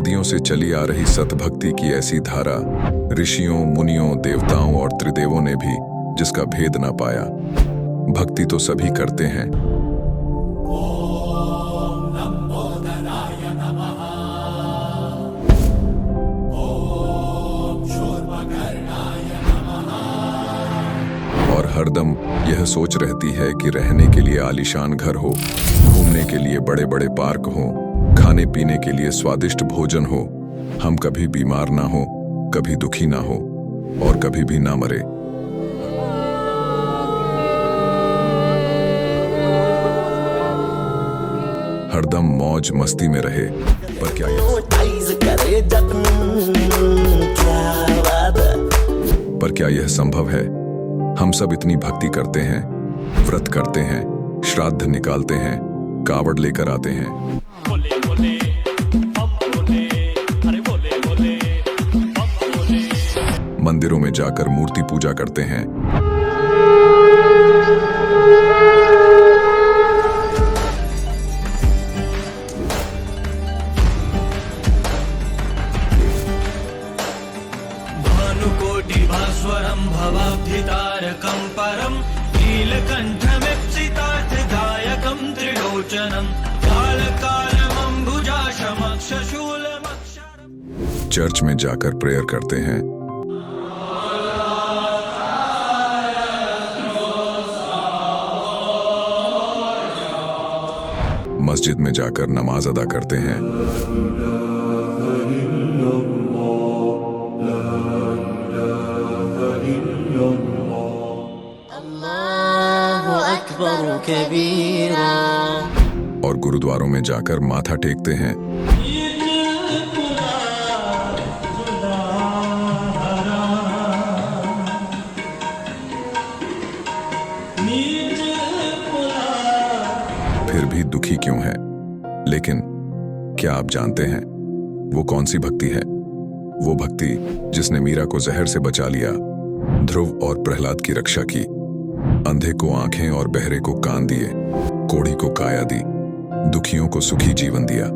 सदियों से चली आ रही सतभक्ति की ऐसी धारा, ऋषियों, मुनियों, देवताओं और त्रिदेवों ने भी जिसका भेद ना पाया। भक्ति तो सभी करते हैं, और हरदम यह सोच रहती है कि रहने के लिए आलीशान घर हो, घूमने के लिए बड़े बड़े पार्क हो, खाने पीने के लिए स्वादिष्ट भोजन हो, हम कभी बीमार ना हो, कभी दुखी ना हो और कभी भी ना मरे। हरदम मौज मस्ती में रहे। पर क्या यह संभव है? हम सब इतनी भक्ति करते हैं, व्रत करते हैं, श्राद्ध निकालते हैं, कावड़ लेकर आते हैं, बोले बोले, बोले, अरे बोले बोले, बोले। मंदिरों में जाकर मूर्ति पूजा करते हैं, भानुकोटिभास्वरं भवाब्धितारकं परं नीलकण्ठमीप्सितार्थदायकं त्रिलोचनं कालकालमम्बुजाशमक्षशूलमक्षरम्। चर्च में जाकर प्रेयर करते हैं, मस्जिद में जाकर नमाज अदा करते हैं, और गुरुद्वारों में जाकर माथा टेकते हैं, फिर भी दुखी क्यों है? लेकिन क्या आप जानते हैं वो कौन सी भक्ति है? वो भक्ति जिसने मीरा को जहर से बचा लिया, ध्रुव और प्रहलाद की रक्षा की, अंधे को आंखें और बहरे को कान दिए, कोढ़ी को काया दी, दुखियों को सुखी जीवन दिया,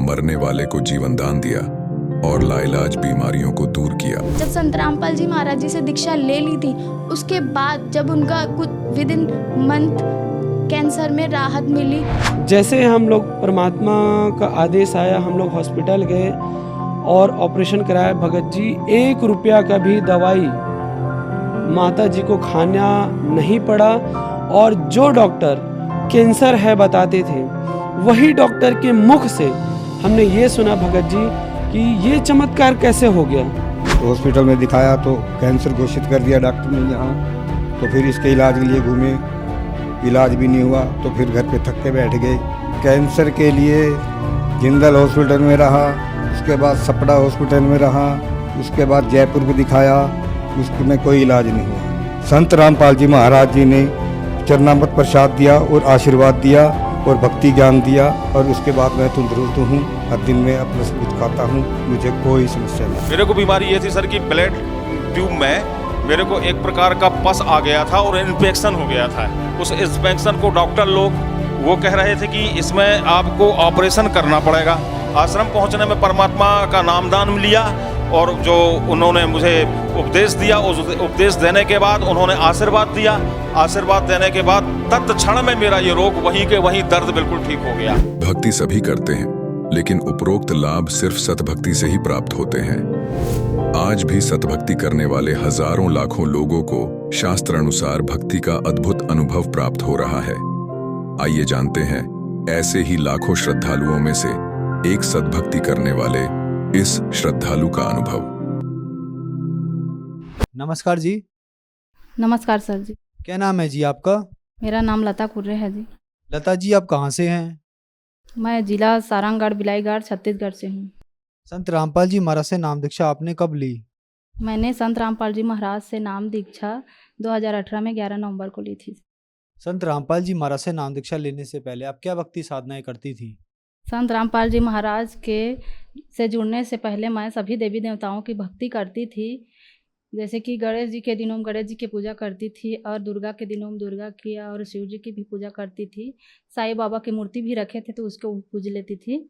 मरने वाले को जीवन दान दिया और लाइलाज बीमारियों को दूर किया। जब संत रामपाल जी महाराज जी से दीक्षा ले ली थी, उसके बाद जब उनका कुछ विद इन मंथ कैंसर में राहत मिली। जैसे हम लोग परमात्मा का आदेश आया, हम लोग हॉस्पिटल गए और ऑपरेशन कराया। भगत जी 1 रुपया का भी दवाई माता जी को खाना नहीं पड़ा, और जो डॉक्टर कैंसर है बताते थे, वही डॉक्टर के मुख से हमने ये सुना भगत जी कि ये चमत्कार कैसे हो गया। तो हॉस्पिटल में दिखाया तो कैंसर घोषित कर दिया डॉक्टर ने यहाँ। तो फिर इसके इलाज के लिए घूमे, इलाज भी नहीं हुआ, तो फिर घर पे थक के बैठ गए। कैंसर के लिए जिंदल हॉस्पिटल में रहा, उसके बाद सपड़ा हॉस्पिटल में रहा, उसके बाद जयपुर को दिखाया, उसमें कोई इलाज नहीं हुआ। संत रामपाल जी महाराज जी ने चरणामृत प्रसाद दिया और आशीर्वाद दिया और भक्ति ज्ञान दिया, और उसके बाद मैं तंदुरुस्त हूँ। हर दिन में अपना सब कुछ खाता हूँ, मुझे कोई समस्या नहीं। मेरे को बीमारी ये थी सर कि ब्लड ट्यूब में मेरे को एक प्रकार का पस आ गया था और इन्फेक्शन हो गया था। उस इन्फेक्शन को डॉक्टर लोग वो कह रहे थे कि इसमें आपको ऑपरेशन करना पड़ेगा। आश्रम पहुंचने में परमात्मा का नामदान लिया और जो उन्होंने मुझे उपदेश दिया, उस उपदेश देने के बाद उन्होंने आशीर्वाद दिया। आशीर्वाद देने के बाद तत्क्षण में मेरा ये रोग वहीं के वहीं दर्द बिल्कुल ठीक हो गया। भक्ति सभी करते हैं, लेकिन उपरोक्त लाभ सिर्फ सतभक्ति से ही प्राप्त होते हैं। आज भी सतभक्ति करने वाले हजारों लाखों लोगों को शास्त्र अनुसार भक्ति का अद्भुत अनुभव प्राप्त हो रहा है। आइए जानते हैं ऐसे ही लाखों श्रद्धालुओं में से एक सतभक्ति करने वाले इस श्रद्धालु का अनुभव। नमस्कार जी। नमस्कार सर जी। क्या नाम है जी आपका? मेरा नाम लता कुर्रे है जी। लता जी, आप कहाँ से हैं? मैं जिला सारंगगढ़ बिलाईगढ़ छत्तीसगढ़ से हूँ। संत रामपाल जी महाराज से नाम दीक्षा आपने कब ली? मैंने संत रामपाल जी महाराज से नाम दीक्षा 2018 में 11 नवंबर को ली थी। संत रामपाल जी महाराज से नाम दीक्षा लेने से पहले आप क्या भक्ति साधनाएं करती थी? संत रामपाल जी महाराज के से जुड़ने से पहले मैं सभी देवी देवताओं की भक्ति करती थी। जैसे कि गणेश जी के दिनों में गणेश जी की पूजा करती थी, और दुर्गा के दिनों में दुर्गा की, और शिव जी की भी पूजा करती थी। साईं बाबा की मूर्ति भी रखे थे तो उसको पूज लेती थी।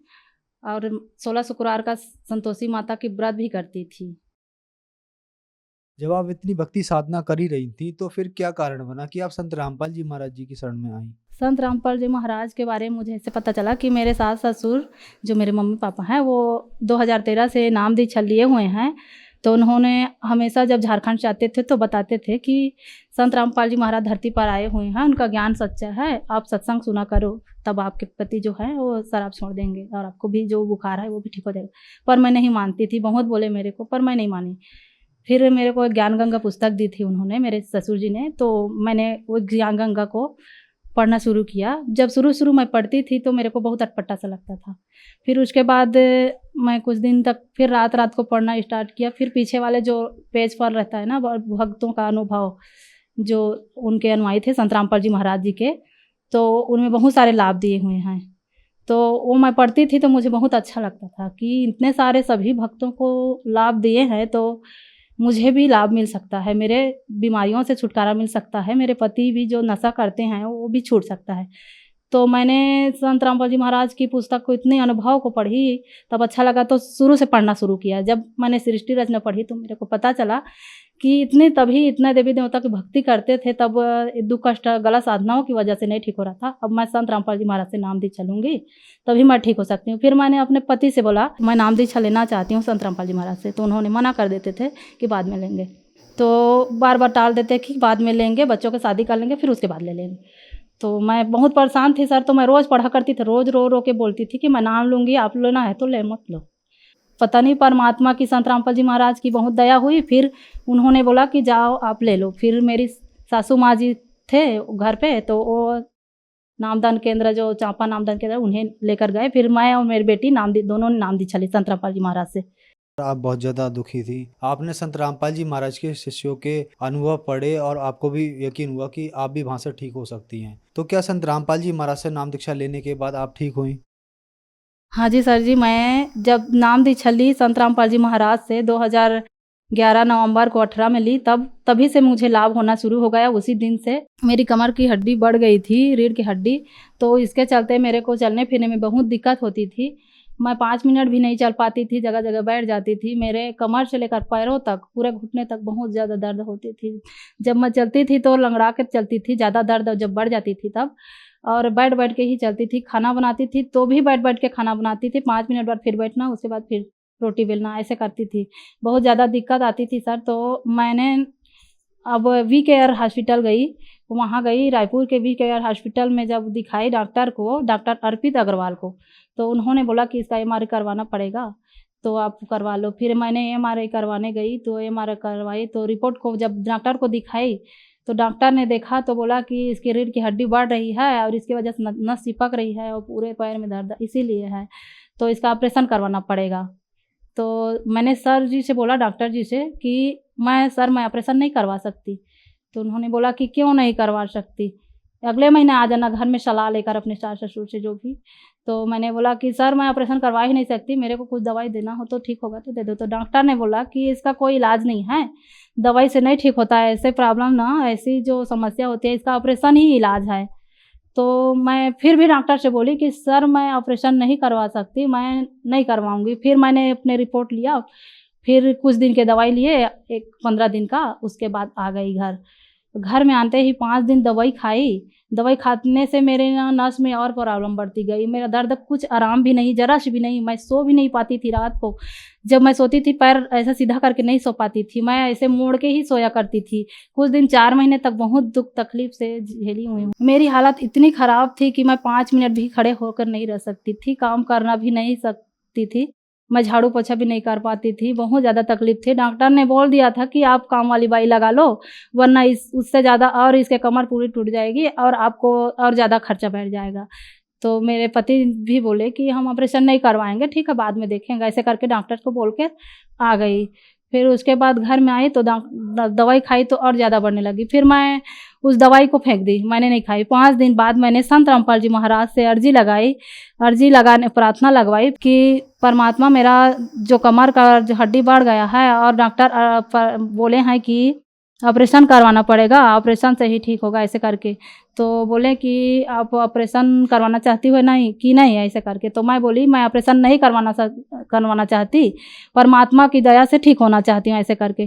और 16 शुक्रवार का संतोषी माता की व्रत भी करती थी। जब आप इतनी भक्ति साधना कर ही रही थी तो फिर क्या कारण बना कि आप संत रामपाल जी महाराज जी की शरण में आई? संत रामपाल जी महाराज के बारे में मुझे ऐसे पता चला कि मेरे सास ससुर जो मेरे मम्मी पापा हैं वो 2013 से नाम दीक्षा लिए हुए हैं। तो उन्होंने हमेशा जब झारखंड जाते थे तो बताते थे कि संत रामपाल जी महाराज धरती पर आए हुए हैं, उनका ज्ञान सच्चा है, आप सत्संग सुना करो, तब आपके पति जो है वो शराब छोड़ देंगे और आपको भी जो बुखार है वो भी ठीक हो जाएगा। पर मैं नहीं मानती थी, बहुत बोले मेरे को, पर मैं नहीं मानी। फिर मेरे को एक ज्ञान गंगा पुस्तक दी थी उन्होंने, मेरे ससुर जी ने, तो मैंने वो ज्ञान गंगा को पढ़ना शुरू किया। जब शुरू मैं पढ़ती थी तो मेरे को बहुत अटपटा सा लगता था। फिर उसके बाद मैं कुछ दिन तक फिर रात को पढ़ना स्टार्ट किया। फिर पीछे वाले जो पेज पर रहता है ना भक्तों का अनुभव, जो उनके अनुयायी थे संत रामपाल जी महाराज जी के, तो उनमें बहुत सारे लाभ दिए हुए हैं। तो वो मैं पढ़ती थी तो मुझे बहुत अच्छा लगता था कि इतने सारे सभी भक्तों को लाभ दिए हैं तो मुझे भी लाभ मिल सकता है, मेरे बीमारियों से छुटकारा मिल सकता है, मेरे पति भी जो नशा करते हैं वो भी छूट सकता है। तो मैंने संत रामपाल जी महाराज की पुस्तक को इतने अनुभव को पढ़ी, तब अच्छा लगा तो शुरू से पढ़ना शुरू किया। जब मैंने सृष्टि रचना पढ़ी तो मेरे को पता चला कि तभी इतने देवी देवता की भक्ति करते थे, तब दुख कष्ट गलत साधनाओं की वजह से नहीं ठीक हो रहा था। अब मैं संत रामपाल जी महाराज से नाम दीक्षा लूँगी तभी मैं ठीक हो सकती हूँ। फिर मैंने अपने पति से बोला मैं नाम दीक्षा लेना चाहती हूँ संत रामपाल जी महाराज से, तो उन्होंने मना कर देते थे कि बाद में लेंगे, तो बार बार टाल देते कि बाद में लेंगे, बच्चों की शादी कर लेंगे फिर उसके बाद ले लेंगे। तो मैं बहुत परेशान थी सर, तो मैं रोज़ पढ़ा करती थी, रोज़ रो के बोलती थी कि मैं नाम लूँगी, आप लेना है तो ले, मत लो। पता नहीं परमात्मा की संत रामपाल जी महाराज की बहुत दया हुई, फिर उन्होंने बोला कि जाओ आप ले लो। फिर मेरी सासू माँ जी थे घर पे, तो वो नामदान केंद्र जो चांपा नामदान केंद्र उन्हें लेकर गए। फिर मैं और मेरी बेटी दोनों ने नाम दीक्षा ली संत रामपाल जी महाराज से। आप बहुत ज़्यादा दुखी थी, आपने संत रामपाल जी महाराज के शिष्यों के अनुभव पढ़े और आपको भी यकीन हुआ कि आप भी वहाँ से ठीक हो सकती हैं। तो क्या संत रामपाल जी महाराज से नाम दीक्षा लेने के बाद आप ठीक हुई? हाँ जी सर जी, मैं जब नाम दीक्षा ली संत रामपाल जी महाराज से 2011 नवंबर को 18 में ली, तभी से मुझे लाभ होना शुरू हो गया। उसी दिन से मेरी कमर की हड्डी बढ़ गई थी, रीढ़ की हड्डी, तो इसके चलते मेरे को चलने फिरने में बहुत दिक्कत होती थी। मैं 5 मिनट भी नहीं चल पाती थी, जगह जगह बैठ जाती थी। मेरे कमर से लेकर पैरों तक, पूरे घुटने तक बहुत ज़्यादा दर्द होती थी। जब मैं चलती थी तो लंगड़ा कर चलती थी, ज़्यादा दर्द जब बढ़ जाती थी तब, और बैठ के ही चलती थी। खाना बनाती थी तो भी बैठ के खाना बनाती थी, 5 मिनट बाद फिर बैठना, उसके बाद फिर रोटी बेलना, ऐसे करती थी। बहुत ज़्यादा दिक्कत आती थी सर। तो मैंने अब वी केयर हॉस्पिटल गई, वहाँ गई रायपुर के वी केयर हॉस्पिटल में। जब दिखाई डॉक्टर को, डॉक्टर अर्पित अग्रवाल को, तो उन्होंने बोला कि इसका MRI करवाना पड़ेगा, तो आप करवा लो। फिर मैंने MRI करवाने गई, तो MRI करवाई, तो रिपोर्ट को जब डॉक्टर को दिखाई तो डॉक्टर ने देखा तो बोला कि इसकी रीढ़ की हड्डी बढ़ रही है और इसकी वजह से नस चिपक रही है और पूरे पैर में दर्द इसीलिए है, तो इसका ऑपरेशन करवाना पड़ेगा। तो मैंने सर जी से बोला, डॉक्टर जी से, कि मैं ऑपरेशन नहीं करवा सकती। तो उन्होंने बोला कि क्यों नहीं करवा सकती, अगले महीने आ जाना घर में सलाह लेकर अपने सास ससुर से जो भी। तो मैंने बोला कि सर मैं ऑपरेशन करवा ही नहीं सकती, मेरे को कुछ दवाई देना हो तो ठीक होगा तो दे दो। तो डॉक्टर ने बोला कि इसका कोई इलाज नहीं है, दवाई से नहीं ठीक होता है, ऐसे प्रॉब्लम ना, ऐसी जो समस्या होती है इसका ऑपरेशन ही इलाज है। तो मैं फिर भी डॉक्टर से बोली कि सर मैं ऑपरेशन नहीं करवा सकती, मैं नहीं करवाऊँगी। फिर मैंने अपने रिपोर्ट लिया, फिर कुछ दिन के दवाई लिए, 15 दिन का, उसके बाद आ गई घर में आते ही 5 दिन दवाई खाई। दवाई खाने से मेरे नस में और प्रॉब्लम बढ़ती गई, मेरा दर्द कुछ आराम भी नहीं, जरा से भी नहीं। मैं सो भी नहीं पाती थी रात को, जब मैं सोती थी पैर ऐसा सीधा करके नहीं सो पाती थी, मैं ऐसे मोड़ के ही सोया करती थी। कुछ दिन 4 महीने तक बहुत दुख तकलीफ से झेली हुई हूँ। मेरी हालत इतनी ख़राब थी कि मैं 5 मिनट भी खड़े होकर नहीं रह सकती थी, काम करना भी नहीं सकती थी, मैं झाड़ू पोछा भी नहीं कर पाती थी, बहुत ज़्यादा तकलीफ थी। डॉक्टर ने बोल दिया था कि आप काम वाली बाई लगा लो, वरना उससे ज़्यादा और इसके कमर पूरी टूट जाएगी और आपको और ज़्यादा खर्चा बैठ जाएगा। तो मेरे पति भी बोले कि हम ऑपरेशन नहीं करवाएंगे, ठीक है बाद में देखेंगे, ऐसे करके डॉक्टर को बोल के आ गई। फिर उसके बाद घर में आई तो दवाई खाई तो और ज़्यादा बढ़ने लगी। फिर मैं उस दवाई को फेंक दी, मैंने नहीं खाई। 5 दिन बाद मैंने संत रामपाल जी महाराज से अर्जी लगाने प्रार्थना लगवाई कि परमात्मा मेरा जो कमर का जो हड्डी बढ़ गया है और डॉक्टर बोले हैं कि ऑपरेशन करवाना पड़ेगा, ऑपरेशन से ही ठीक होगा ऐसे करके। तो बोले कि आप ऑपरेशन करवाना चाहती हो नहीं कि नहीं ऐसे करके। तो मैं बोली मैं ऑपरेशन नहीं करवाना चाहती, परमात्मा की दया से ठीक होना चाहती हूँ ऐसे करके।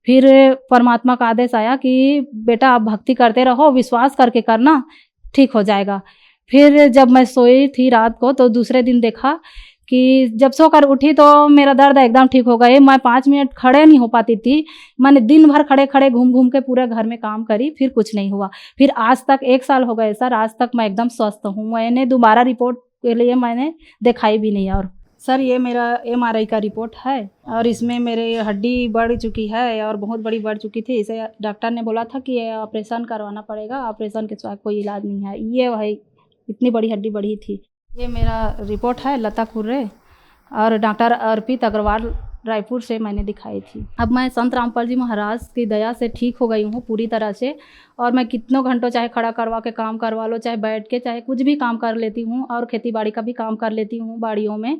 फिर परमात्मा का आदेश आया कि बेटा आप भक्ति करते रहो, विश्वास करके करना, ठीक हो जाएगा। फिर जब मैं सोई थी रात को तो दूसरे दिन देखा कि जब सोकर उठी तो मेरा दर्द एकदम ठीक हो गए। मैं 5 मिनट खड़े नहीं हो पाती थी। मैंने दिन भर खड़े खड़े घूम घूम के पूरे घर में काम करी, फिर कुछ नहीं हुआ। फिर आज तक 1 साल हो गए सर, आज तक मैं एकदम स्वस्थ हूँ। मैंने दोबारा रिपोर्ट के लिए मैंने दिखाई भी नहीं। और सर ये मेरा MRI का रिपोर्ट है और इसमें मेरी हड्डी बढ़ चुकी है और बहुत बड़ी बढ़ चुकी थी। इसे डॉक्टर ने बोला था कि ये ऑपरेशन करवाना पड़ेगा, ऑपरेशन के सिवा कोई इलाज नहीं है। ये भाई इतनी बड़ी हड्डी बढ़ी थी। ये मेरा रिपोर्ट है लता कुर्रे और डॉक्टर अर्पित अग्रवाल रायपुर से मैंने दिखाई थी। अब मैं संत रामपाल जी महाराज की दया से ठीक हो गई हूँ पूरी तरह से। और मैं कितनों घंटों चाहे खड़ा करवा के काम करवा लो, चाहे बैठ के, चाहे कुछ भी काम कर लेती हूँ। और खेती बाड़ी का भी काम कर लेती हूँ बाड़ियों में,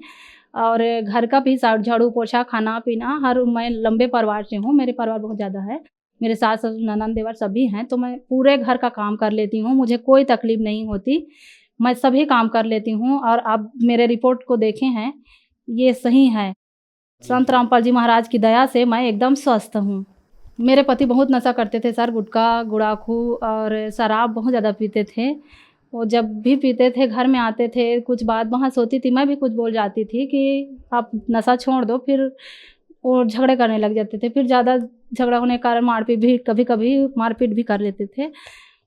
और घर का भी झाड़ू पोछा खाना पीना। मैं लंबे परिवार से हूँ, मेरे परिवार बहुत ज़्यादा है, मेरे सास ससुर ननद देवर सभी हैं। तो मैं पूरे घर का काम कर लेती हूँ, मुझे कोई तकलीफ नहीं होती, मैं सभी काम कर लेती हूँ। और आप मेरे रिपोर्ट को देखे हैं, ये सही है। संत रामपाल जी महाराज की दया से मैं एकदम स्वस्थ हूँ। मेरे पति बहुत नशा करते थे सर, गुटखा गुड़ाखू और शराब बहुत ज़्यादा पीते थे। वो जब भी पीते थे घर में आते थे, कुछ बात बहस होती थी, मैं भी कुछ बोल जाती थी कि आप नशा छोड़ दो, फिर वो झगड़े करने लग जाते थे। फिर ज़्यादा झगड़ा होने के कारण मारपीट भी, कभी कभी मारपीट भी कर लेते थे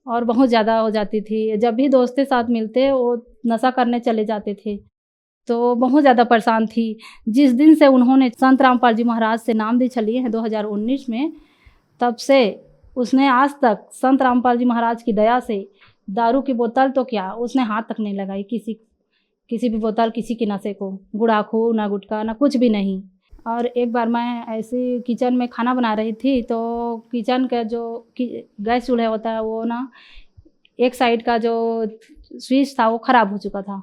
और बहुत ज़्यादा हो जाती थी। जब भी दोस्त के साथ मिलते वो नशा करने चले जाते थे, तो बहुत ज़्यादा परेशान थी। जिस दिन से उन्होंने संत रामपाल जी महाराज से नाम दीक्षा लिए हैं 2019 में, तब से उसने आज तक संत रामपाल जी महाराज की दया से दारू की बोतल तो क्या, उसने हाथ तक नहीं लगाई किसी भी बोतल, किसी के नशे को, गुड़ाखू ना गुटखा ना कुछ भी नहीं। और एक बार मैं ऐसे किचन में खाना बना रही थी, तो किचन का जो गैस चूल्हा होता है वो ना, एक साइड का जो स्विच था वो ख़राब हो चुका था।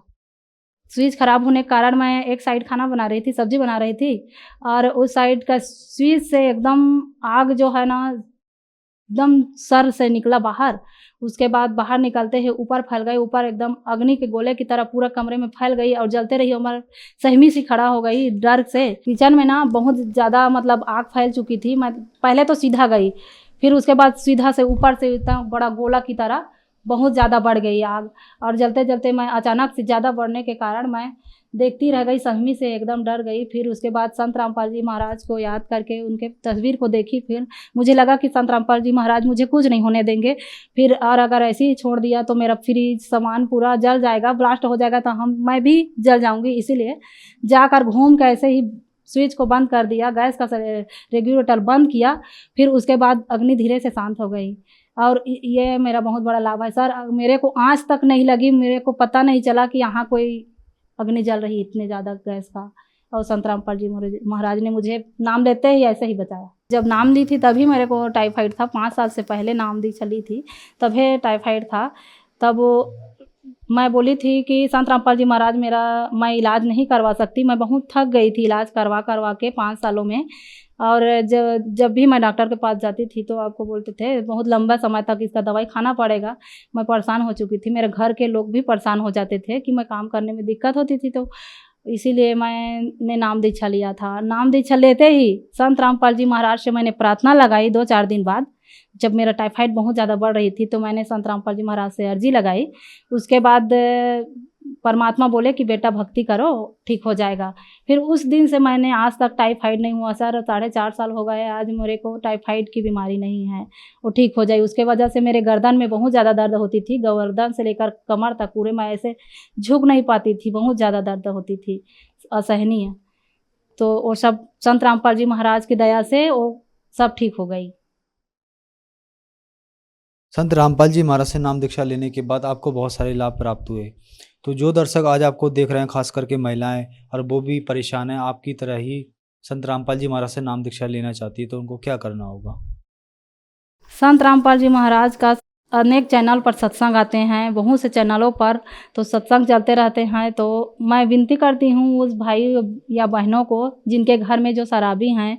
स्विच ख़राब होने के कारण मैं एक साइड खाना बना रही थी, सब्ज़ी बना रही थी, और उस साइड का स्विच से एकदम आग जो है ना एकदम सर से निकला बाहर। उसके बाद बाहर निकलते ही ऊपर फैल गई, ऊपर एकदम अग्नि के गोले की तरह पूरा कमरे में फैल गई और जलते रही। उमर सहमी सी खड़ा हो गई डर से। किचन में ना बहुत ज़्यादा मतलब आग फैल चुकी थी। मैं पहले तो सीधा गई, फिर उसके बाद सीधा से ऊपर से इतना बड़ा गोला की तरह बहुत ज़्यादा बढ़ गई आग। और जलते जलते मैं अचानक से ज़्यादा बढ़ने के कारण मैं देखती रह गई, सहमी से एकदम डर गई। फिर उसके बाद संत रामपाल जी महाराज को याद करके उनके तस्वीर को देखी, फिर मुझे लगा कि संत रामपाल जी महाराज मुझे कुछ नहीं होने देंगे। फिर और अगर ऐसे ही छोड़ दिया तो मेरा फ्रिज सामान पूरा जल जाएगा, ब्लास्ट हो जाएगा, तो मैं भी जल जाऊँगी। इसीलिए जाकर घूम के ऐसे ही स्विच को बंद कर दिया, गैस का रेगुलेटर बंद किया। फिर उसके बाद अग्नि धीरे से शांत हो गई। और ये मेरा बहुत बड़ा लाभ है सर। मेरे को आँच तक नहीं लगी, मेरे को पता नहीं चला कि यहाँ कोई अग्नि जल रही इतने ज़्यादा गैस का। और संत रामपाल जी महाराज ने मुझे नाम लेते ही ऐसे ही बचाया। जब नाम ली थी तभी मेरे को टाइफाइड था, 5 साल से पहले नाम दी चली थी तभी टाइफाइड था। तब मैं बोली थी कि संत रामपाल जी महाराज मैं इलाज नहीं करवा सकती। मैं बहुत थक गई थी इलाज करवा के 5 सालों में। और जब भी मैं डॉक्टर के पास जाती थी तो आपको बोलते थे बहुत लंबा समय तक इसका दवाई खाना पड़ेगा। मैं परेशान हो चुकी थी, मेरे घर के लोग भी परेशान हो जाते थे कि मैं काम करने में दिक्कत होती थी। तो इसीलिए मैंने नाम दीक्षा लिया था। नाम दीक्षा लेते ही संत रामपाल जी महाराज से मैंने प्रार्थना लगाई। 2-4 दिन बाद जब मेरा टाइफाइड बहुत ज़्यादा बढ़ रही थी तो मैंने संत रामपाल जी महाराज से अर्जी लगाई। उसके बाद परमात्मा बोले कि बेटा भक्ति करो, ठीक हो जाएगा। फिर उस दिन से मैंने आज तक टाइफाइड नहीं हुआ सर। 4.5 साल हो गए आज मेरे को टाइफाइड की बीमारी नहीं है, वो ठीक हो जाए। उसके वजह से मेरे गर्दन में बहुत ज़्यादा दर्द होती थी, गर्दन से लेकर कमर तक पूरे मैं ऐसे झुक नहीं पाती थी, बहुत ज़्यादा दर्द होती थी, असहनीय। तो वो सब संत रामपाल जी महाराज की दया से वो सब ठीक हो गई। संत रामपाल जी महाराज से नाम दीक्षा लेने के बाद आपको बहुत सारे लाभ प्राप्त हुए। तो जो दर्शक आज आपको देख रहे हैं, खास करके महिलाएं, और वो भी परेशान हैं, आपकी तरह ही संत रामपाल जी महाराज से नाम दीक्षा लेना चाहती है, तो उनको क्या करना होगा? संत रामपाल जी महाराज का अनेक चैनल पर सत्संग आते हैं, बहुत से चैनलों पर तो सत्संग चलते रहते हैं। तो मैं विनती करती हूँ उस भाई या बहनों को जिनके घर में जो शराबी हैं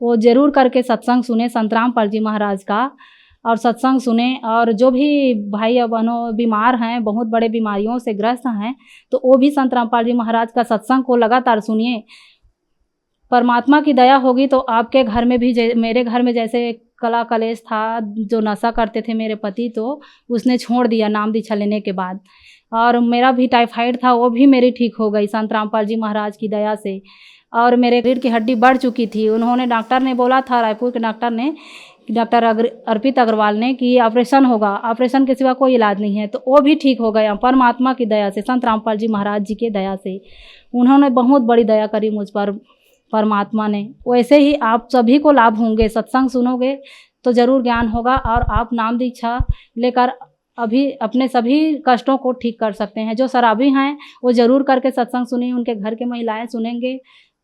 वो ज़रूर करके सत्संग सुने संत रामपाल जी महाराज का, और सत्संग सुने। और जो भी भाई और बहनों बीमार हैं, बहुत बड़े बीमारियों से ग्रस्त हैं, तो वो भी संत रामपाल जी महाराज का सत्संग को लगातार सुनिए। परमात्मा की दया होगी तो आपके घर में भी मेरे घर में जैसे कला कलेश था, जो नशा करते थे मेरे पति, तो उसने छोड़ दिया नाम दीक्षा लेने के बाद। और मेरा भी टाइफाइड था, वो भी मेरी ठीक हो गई संत रामपाल जी महाराज की दया से। और मेरे रीढ़ की हड्डी बढ़ चुकी थी, उन्होंने, डॉक्टर ने बोला था, रायपुर के डॉक्टर ने, डॉक्टर अर्पित अग्रवाल ने, कि ऑपरेशन होगा, ऑपरेशन के सिवा कोई इलाज नहीं है। तो वो भी ठीक हो गया परमात्मा की दया से, संत रामपाल जी महाराज जी के दया से। उन्होंने बहुत बड़ी दया करी मुझ पर, परमात्मा ने। वैसे ही आप सभी को लाभ होंगे, सत्संग सुनोगे तो ज़रूर ज्ञान होगा, और आप नाम दीक्षा लेकर अभी अपने सभी कष्टों को ठीक कर सकते हैं। जो शराबी हैं वो ज़रूर करके सत्संग सुनिए, उनके घर के महिलाएं सुनेंगे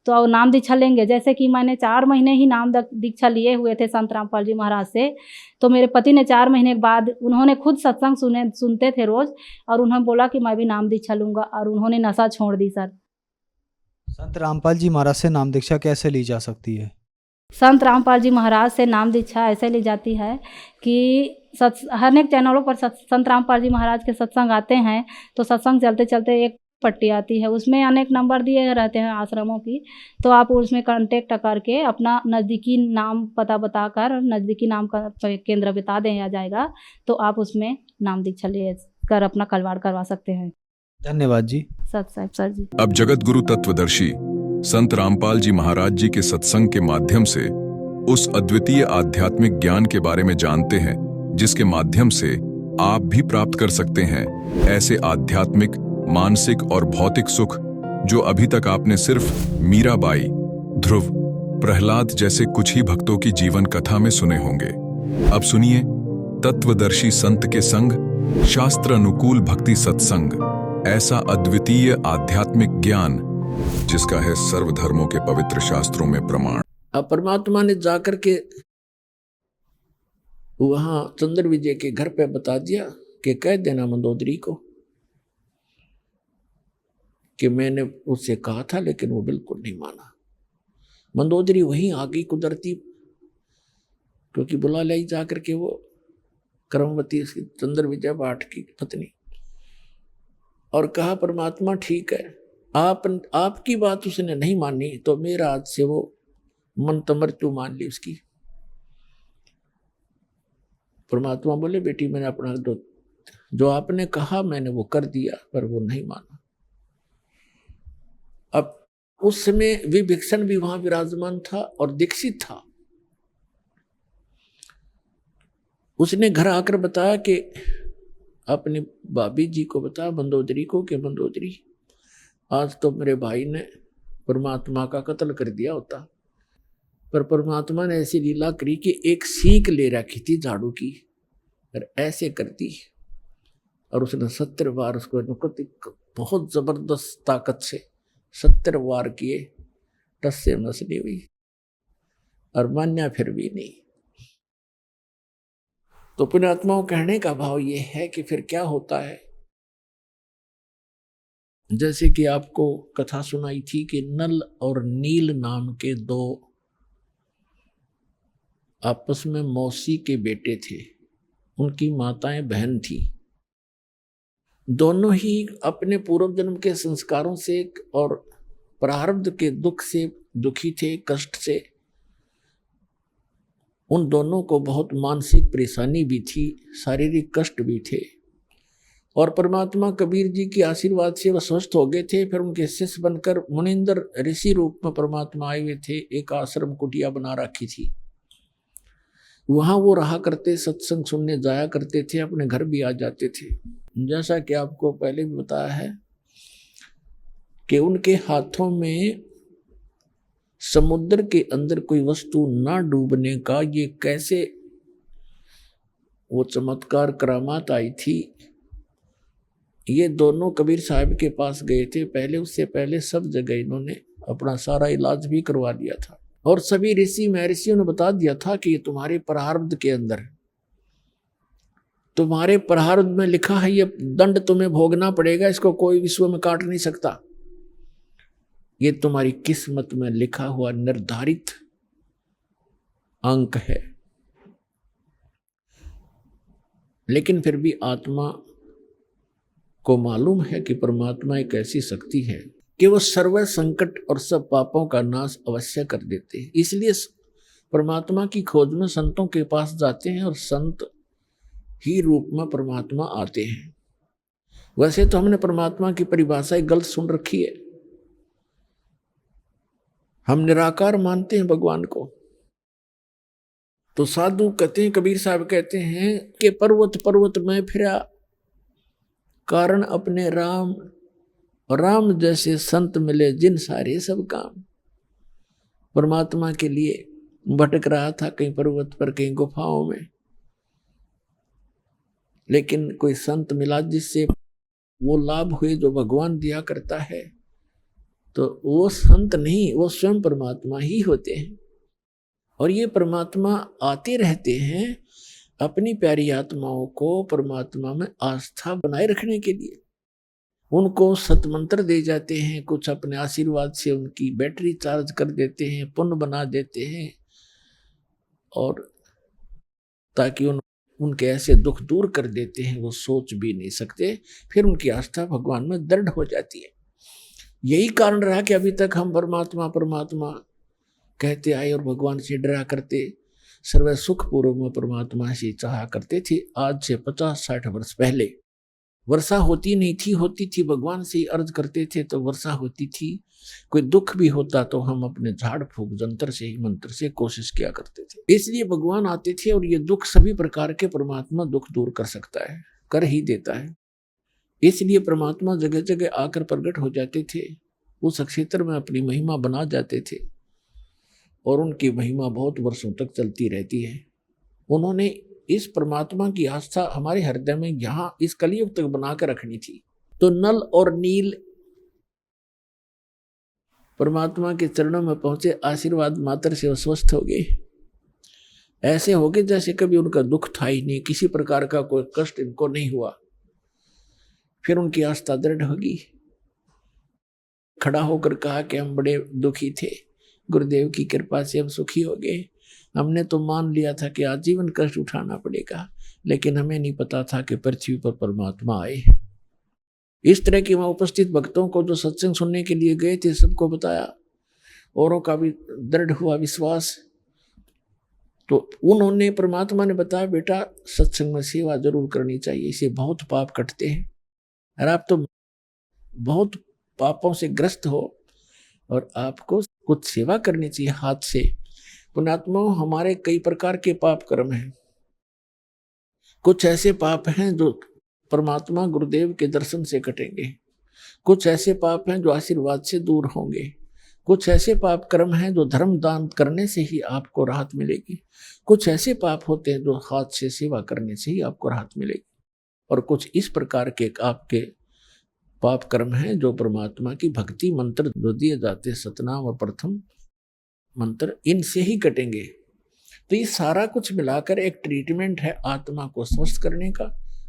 तो नाम दीक्षा लेंगे। जैसे कि मैंने 4 महीने ही नाम दीक्षा लिए हुए थे संत रामपाल जी महाराज से, तो मेरे पति ने 4 महीने के बाद, उन्होंने खुद सत्संग सुनते थे रोज़, और उन्होंने बोला कि मैं भी नाम दीक्षा लूँगा, और उन्होंने नशा छोड़ दी। सर, संत रामपाल जी महाराज से नाम दीक्षा कैसे ली जा सकती है? संत रामपाल जी महाराज से नाम दीक्षा ऐसे ली जाती है कि हर एक चैनलों पर संत रामपाल जी महाराज के सत्संग आते हैं, तो सत्संग चलते चलते एक पट्टी आती है, उसमें अनेक नंबर दिए रहते हैं आश्रमों की, तो आप उसमें कांटेक्ट करके अपना नज़दीकी नाम पता बताकर नज़दीकी नाम का केंद्र बता दिया जाएगा, तो आप उसमें नाम दीक्षा ले कर अपना कलवाड़ करवा सकते हैं। धन्यवाद जी। सत साहिब सर जी। अब जगत गुरु तत्वदर्शी संत रामपाल जी महाराज जी के सत्संग के माध्यम से उस अद्वितीय आध्यात्मिक ज्ञान के बारे में जानते हैं, जिसके माध्यम से आप भी प्राप्त कर सकते हैं ऐसे आध्यात्मिक, मानसिक और भौतिक सुख जो अभी तक आपने सिर्फ मीराबाई, ध्रुव, प्रहलाद जैसे कुछ ही भक्तों की जीवन कथा में सुने होंगे। अब सुनिए तत्वदर्शी संत के संग शास्त्र अनुकूल भक्ति सत्संग, ऐसा अद्वितीय आध्यात्मिक ज्ञान जिसका है सर्वधर्मों के पवित्र शास्त्रों में प्रमाण। अब परमात्मा ने जाकर के वहां चंद्र विजय के घर पे बता दिया कि कह देना मंदोदरी को कि मैंने उससे कहा था, लेकिन वो बिल्कुल नहीं माना। मंदोदरी वहीं आ गई कुदरती, क्योंकि बुला लाई जाकर के वो कर्मवती चंद्र विजय भाट की पत्नी, और कहा परमात्मा ठीक है, आपकी बात उसने नहीं मानी तो मेरा आज से वो मन तमृत्यु मान ली उसकी। परमात्मा बोले बेटी मैंने अपना जो आपने कहा मैंने वो कर दिया, पर वो नहीं माना। अब उस समय विभीषण भी वहां विराजमान था और दीक्षित था। उसने घर आकर बताया कि अपनी भाभी जी को बताया, मंदोदरी को, कि मंदोदरी आज तो मेरे भाई ने परमात्मा का कत्ल कर दिया होता, पर परमात्मा ने ऐसी लीला करी कि एक सीख ले रखी थी झाड़ू की, और ऐसे करती, और उसने 70 बार उसको बहुत जबरदस्त ताकत से 70 वार किए, टस से मस नहीं हुई और मान्या फिर भी नहीं। तो पुण्यात्माओं कहने का भाव ये है कि फिर क्या होता है, जैसे कि आपको कथा सुनाई थी कि नल और नील नाम के 2 आपस में मौसी के बेटे थे, उनकी माताएं बहन थी। दोनों ही अपने पूर्व जन्म के संस्कारों से और प्रारब्ध के दुख से दुखी थे, कष्ट से। उन दोनों को बहुत मानसिक परेशानी भी थी, शारीरिक कष्ट भी थे, और परमात्मा कबीर जी के आशीर्वाद से वह स्वस्थ हो गए थे। फिर उनके शिष्य बनकर मुनिंदर ऋषि रूप में परमात्मा आए हुए थे। एक आश्रम कुटिया बना रखी थी, वहां वो रहा करते, सत्संग सुनने जाया करते थे, अपने घर भी आ जाते थे। जैसा कि आपको पहले भी बताया है कि उनके हाथों में समुद्र के अंदर कोई वस्तु ना डूबने का ये कैसे वो चमत्कार करामात आई थी। ये दोनों कबीर साहब के पास गए थे पहले, उससे पहले सब जगह इन्होंने अपना सारा इलाज भी करवा दिया था, और सभी ऋषि महर्षियों ने बता दिया था कि ये तुम्हारे प्रारब्ध के अंदर, तुम्हारे प्रारब्ध में लिखा है, ये दंड तुम्हें भोगना पड़ेगा, इसको कोई विश्व में काट नहीं सकता। ये तुम्हारी किस्मत में लिखा हुआ निर्धारित अंक है, लेकिन फिर भी आत्मा को मालूम है कि परमात्मा एक ऐसी शक्ति है कि वो सर्व संकट और सब पापों का नाश अवश्य कर देते हैं। इसलिए परमात्मा की खोज में संतों के पास जाते हैं और संत ही रूप में परमात्मा आते हैं। वैसे तो हमने परमात्मा की परिभाषा गलत सुन रखी है। हम निराकार मानते हैं भगवान को। तो साधु कहते हैं, कबीर साहब कहते हैं कि पर्वत पर्वत में फिरा, कारण अपने राम, राम जैसे संत मिले जिन सारे सब काम। परमात्मा के लिए भटक रहा था, कहीं पर्वत पर कहीं गुफाओं में, लेकिन कोई संत मिला जिससे वो लाभ हुए जो भगवान दिया करता है। तो वो संत नहीं, वो स्वयं परमात्मा ही होते हैं। और ये परमात्मा आते रहते हैं अपनी प्यारी आत्माओं को परमात्मा में आस्था बनाए रखने के लिए। उनको सतमंत्र दे जाते हैं, कुछ अपने आशीर्वाद से उनकी बैटरी चार्ज कर देते हैं, पुण्य बना देते हैं, और ताकि उनके ऐसे दुख दूर कर देते हैं वो सोच भी नहीं सकते। फिर उनकी आस्था भगवान में दृढ़ हो जाती है। यही कारण रहा कि अभी तक हम परमात्मा परमात्मा कहते आए और भगवान से डरा करते, सर्व सुख पूर्व में परमात्मा से चाहा करते थे। आज से 50-60 वर्ष पहले वर्षा होती नहीं थी, होती थी भगवान से अर्ज करते थे तो वर्षा होती थी। कोई दुख भी होता तो हम अपने झाड़ फूक जंतर से ही मंत्र से कोशिश किया करते थे। इसलिए भगवान आते थे और ये दुख सभी प्रकार के परमात्मा दुख दूर कर सकता है, कर ही देता है। इसलिए परमात्मा जगह जगह आकर प्रकट हो जाते थे, उस क्षेत्र में अपनी महिमा बना जाते थे और उनकी महिमा बहुत वर्षों तक चलती रहती है। उन्होंने इस परमात्मा की आस्था हमारे हृदय में यहाँ इस कलयुग तक बनाकर रखनी थी। तो नल और नील परमात्मा के चरणों में पहुंचे, आशीर्वाद मात्र से स्वस्थ हो गए। ऐसे हो गए जैसे कभी उनका दुख था ही नहीं, किसी प्रकार का कोई कष्ट इनको नहीं हुआ। फिर उनकी आस्था दृढ़ होगी। खड़ा होकर कहा कि हम बड़े दुखी थे, गुरुदेव की कृपा से हम सुखी हो गए। हमने तो मान लिया था कि आजीवन कष्ट उठाना पड़ेगा, लेकिन हमें नहीं पता था कि पृथ्वी पर परमात्मा आए। इस तरह के वहां उपस्थित भक्तों को जो सत्संग सुनने के लिए गए थे सबको बताया, औरों का भी दृढ़ हुआ विश्वास। तो उन्होंने, परमात्मा ने बताया, बेटा सत्संग में सेवा जरूर करनी चाहिए, इसे बहुत पाप कटते हैं और आप तो बहुत पापों से ग्रस्त हो और आपको कुछ सेवा करनी चाहिए हाथ से। पुण्यात्मा, हमारे कई प्रकार के पाप कर्म हैं। कुछ ऐसे पाप हैं जो परमात्मा गुरुदेव के दर्शन से कटेंगे, कुछ ऐसे पाप हैं जो आशीर्वाद से दूर होंगे, कुछ ऐसे पाप कर्म हैं जो धर्म दान करने से ही आपको राहत मिलेगी, कुछ ऐसे पाप होते हैं जो हाथ से सेवा करने से ही आपको राहत मिलेगी, और कुछ इस प्रकार के आपके पाप कर्म हैं जो परमात्मा की भक्ति मंत्र जो दिए जाते, सतनाम और प्रथम मंत्र, इनसे ही कटेंगे। तो ये सारा कुछ मिलाकर एक ट्रीटमेंट है आत्मा को स्वस्थ करने का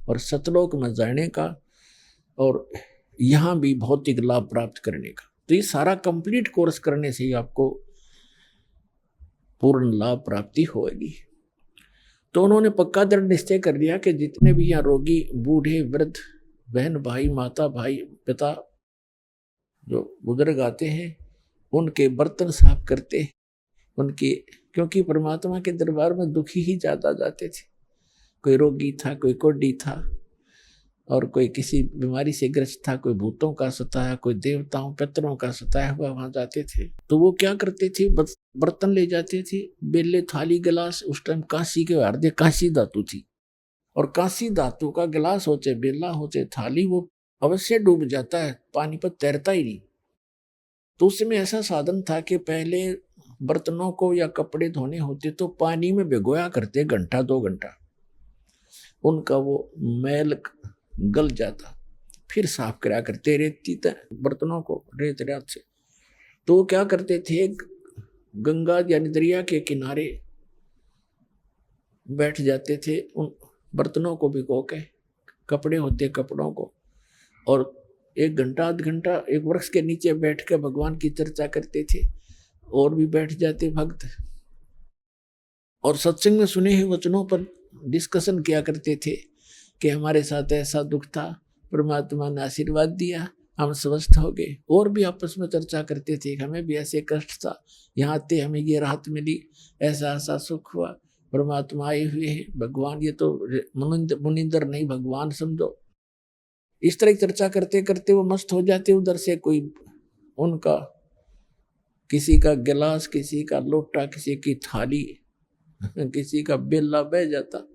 और सतलोक में जाने का और यहाँ भी भौतिक लाभ प्राप्त करने का। तो ये सारा कंप्लीट कोर्स करने से ही आपको पूर्ण लाभ प्राप्ति होगी। तो उन्होंने पक्का दृढ़ निश्चय कर लिया कि जितने भी यहाँ रोगी, बूढ़े, वृद्ध, बहन, भाई, माता, भाई, पिता जो बुजुर्ग आते हैं उनके बर्तन साफ करते, उनके, क्योंकि परमात्मा के दरबार में दुखी ही ज्यादा जाते थे। कोई रोगी था, कोई कोढ़ी था और कोई किसी बीमारी से ग्रस्त था, कोई भूतों का सताया, कोई देवताओं पितरों का सताया हुआ वहां जाते थे। तो वो क्या करते थे, बर्तन ले जाते थे, बेले, थाली, गिलास। उस टाइम काशी के हार्दे काशी धातु थी और काशी धातु का गिलास हो चाहे बेला हो चाहे थाली, वो अवश्य डूब जाता है, पानी पर तैरता ही नहीं। तो उसमें ऐसा साधन था कि पहले बर्तनों को या कपड़े धोने होते तो पानी में भिगोया करते, घंटा 2 घंटा, उनका वो मैल गल जाता, फिर साफ करा करते रेती बर्तनों को रेत रात से। तो वो क्या करते थे, गंगा यानी दरिया के किनारे बैठ जाते थे, उन बर्तनों को भिगो के, कपड़े होते कपड़ों को, और 1 घंटा 1.5 घंटा एक वृक्ष के नीचे बैठ कर भगवान की चर्चा करते थे। और भी बैठ जाते भक्त, और सत्संग में सुने हुए वचनों पर डिस्कशन किया करते थे कि हमारे साथ ऐसा दुख था, परमात्मा ने आशीर्वाद दिया, हम स्वस्थ हो गए। और भी आपस में चर्चा करते थे कि हमें भी ऐसे कष्ट था, यहाँ आते हमें ये राहत मिली, ऐसा ऐसा सुख हुआ, परमात्मा आए हुए हैं, भगवान, ये तो मुनिंदर नहीं भगवान समझो। इस तरह की चर्चा करते करते वो मस्त हो जाते। उधर से कोई उनका किसी का गिलास, किसी का लोटा, किसी की थाली, किसी का बेला बह जाता,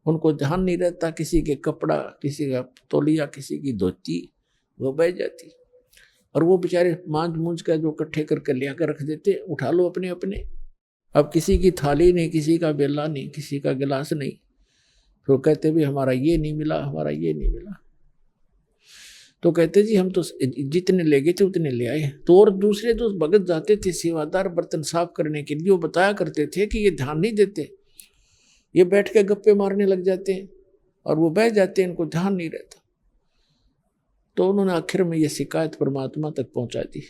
उनको ध्यान नहीं रहता, किसी के कपड़ा, किसी का तौलिया, किसी की धोती वो बह जाती। और वो बेचारे मांझ मूंझ का जो इकट्ठे करके लिया कर रख देते, उठा लो अपने अपने। अब किसी की थाली नहीं, किसी का बेला नहीं, किसी का गिलास नहीं, तो कहते भी हमारा ये नहीं मिला, हमारा ये नहीं मिला। तो कहते जी हम तो जितने ले गए थे उतने ले आए। तो और दूसरे जो भगत जाते थे सेवादार बर्तन साफ करने के लिए, वो बताया करते थे कि ये ध्यान नहीं देते, ये बैठ के गप्पे मारने लग जाते हैं और वो बह जाते हैं, इनको ध्यान नहीं रहता। तो उन्होंने आखिर में ये शिकायत परमात्मा तक पहुंचा दी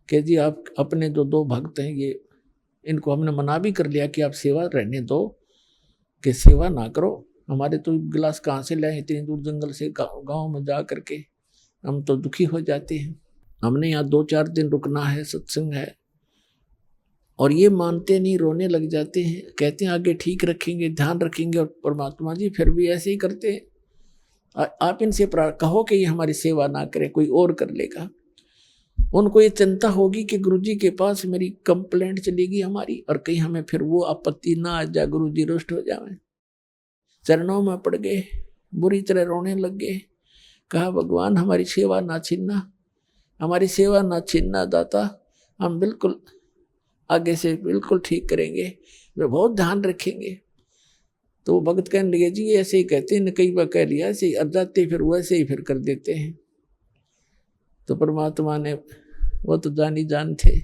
कि जी आप अपने जो दो भक्त हैं, ये इनको हमने मना भी कर लिया कि आप सेवा रहने दो, कि सेवा ना करो। हमारे तो गिलास कहाँ से लाए इतनी दूर जंगल से गांव में जा करके, हम तो दुखी हो जाते हैं, हमने यहाँ 2-4 दिन रुकना है, सत्संग है। और ये मानते नहीं, रोने लग जाते हैं, कहते हैं आगे ठीक रखेंगे, ध्यान रखेंगे, और परमात्मा जी फिर भी ऐसे ही करते हैं। आप इनसे कहो कि ये हमारी सेवा ना करे, कोई और कर लेगा। उनको ये चिंता होगी कि गुरुजी के पास मेरी कंप्लेंट चलेगी हमारी, और कहीं हमें फिर वो आपत्ति ना आ जाए, गुरुजी रुष्ट हो जाए। चरणों में पड़ गए, बुरी तरह रोने लग गए। कहा भगवान हमारी सेवा ना छीनना, हमारी सेवा ना छीनना दाता, हम बिल्कुल आगे से बिल्कुल ठीक करेंगे, वे बहुत ध्यान रखेंगे। तो वो भगत कहने लगे जी ऐसे ही कहते हैं, कई बार कह लिया ऐसे ही, अब जाते फिर वैसे ही फिर कर देते हैं। तो परमात्मा ने, वो तो जानी जान थे,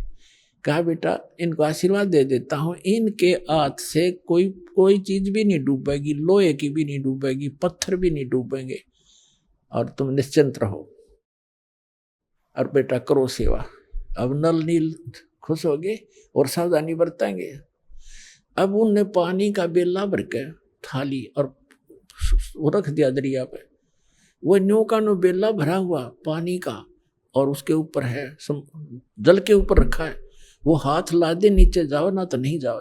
कहा बेटा इनको आशीर्वाद दे देता हूँ, इनके हाथ से कोई चीज भी नहीं डूबेगी, लोहे की भी नहीं डूबेगी, पत्थर भी नहीं डूबेंगे, और तुम निश्चिंत रहो, और बेटा करो सेवा। अब नल नील खुश हो गए और सावधानी बरतेंगे। अब उनने पानी का बेला भर के थाली और वो रख दिया दरिया पे, वो न्यू का नो बेला भरा हुआ पानी का, और उसके ऊपर है जल के ऊपर रखा है, वो हाथ ला दे नीचे जाओ ना तो नहीं जाओ।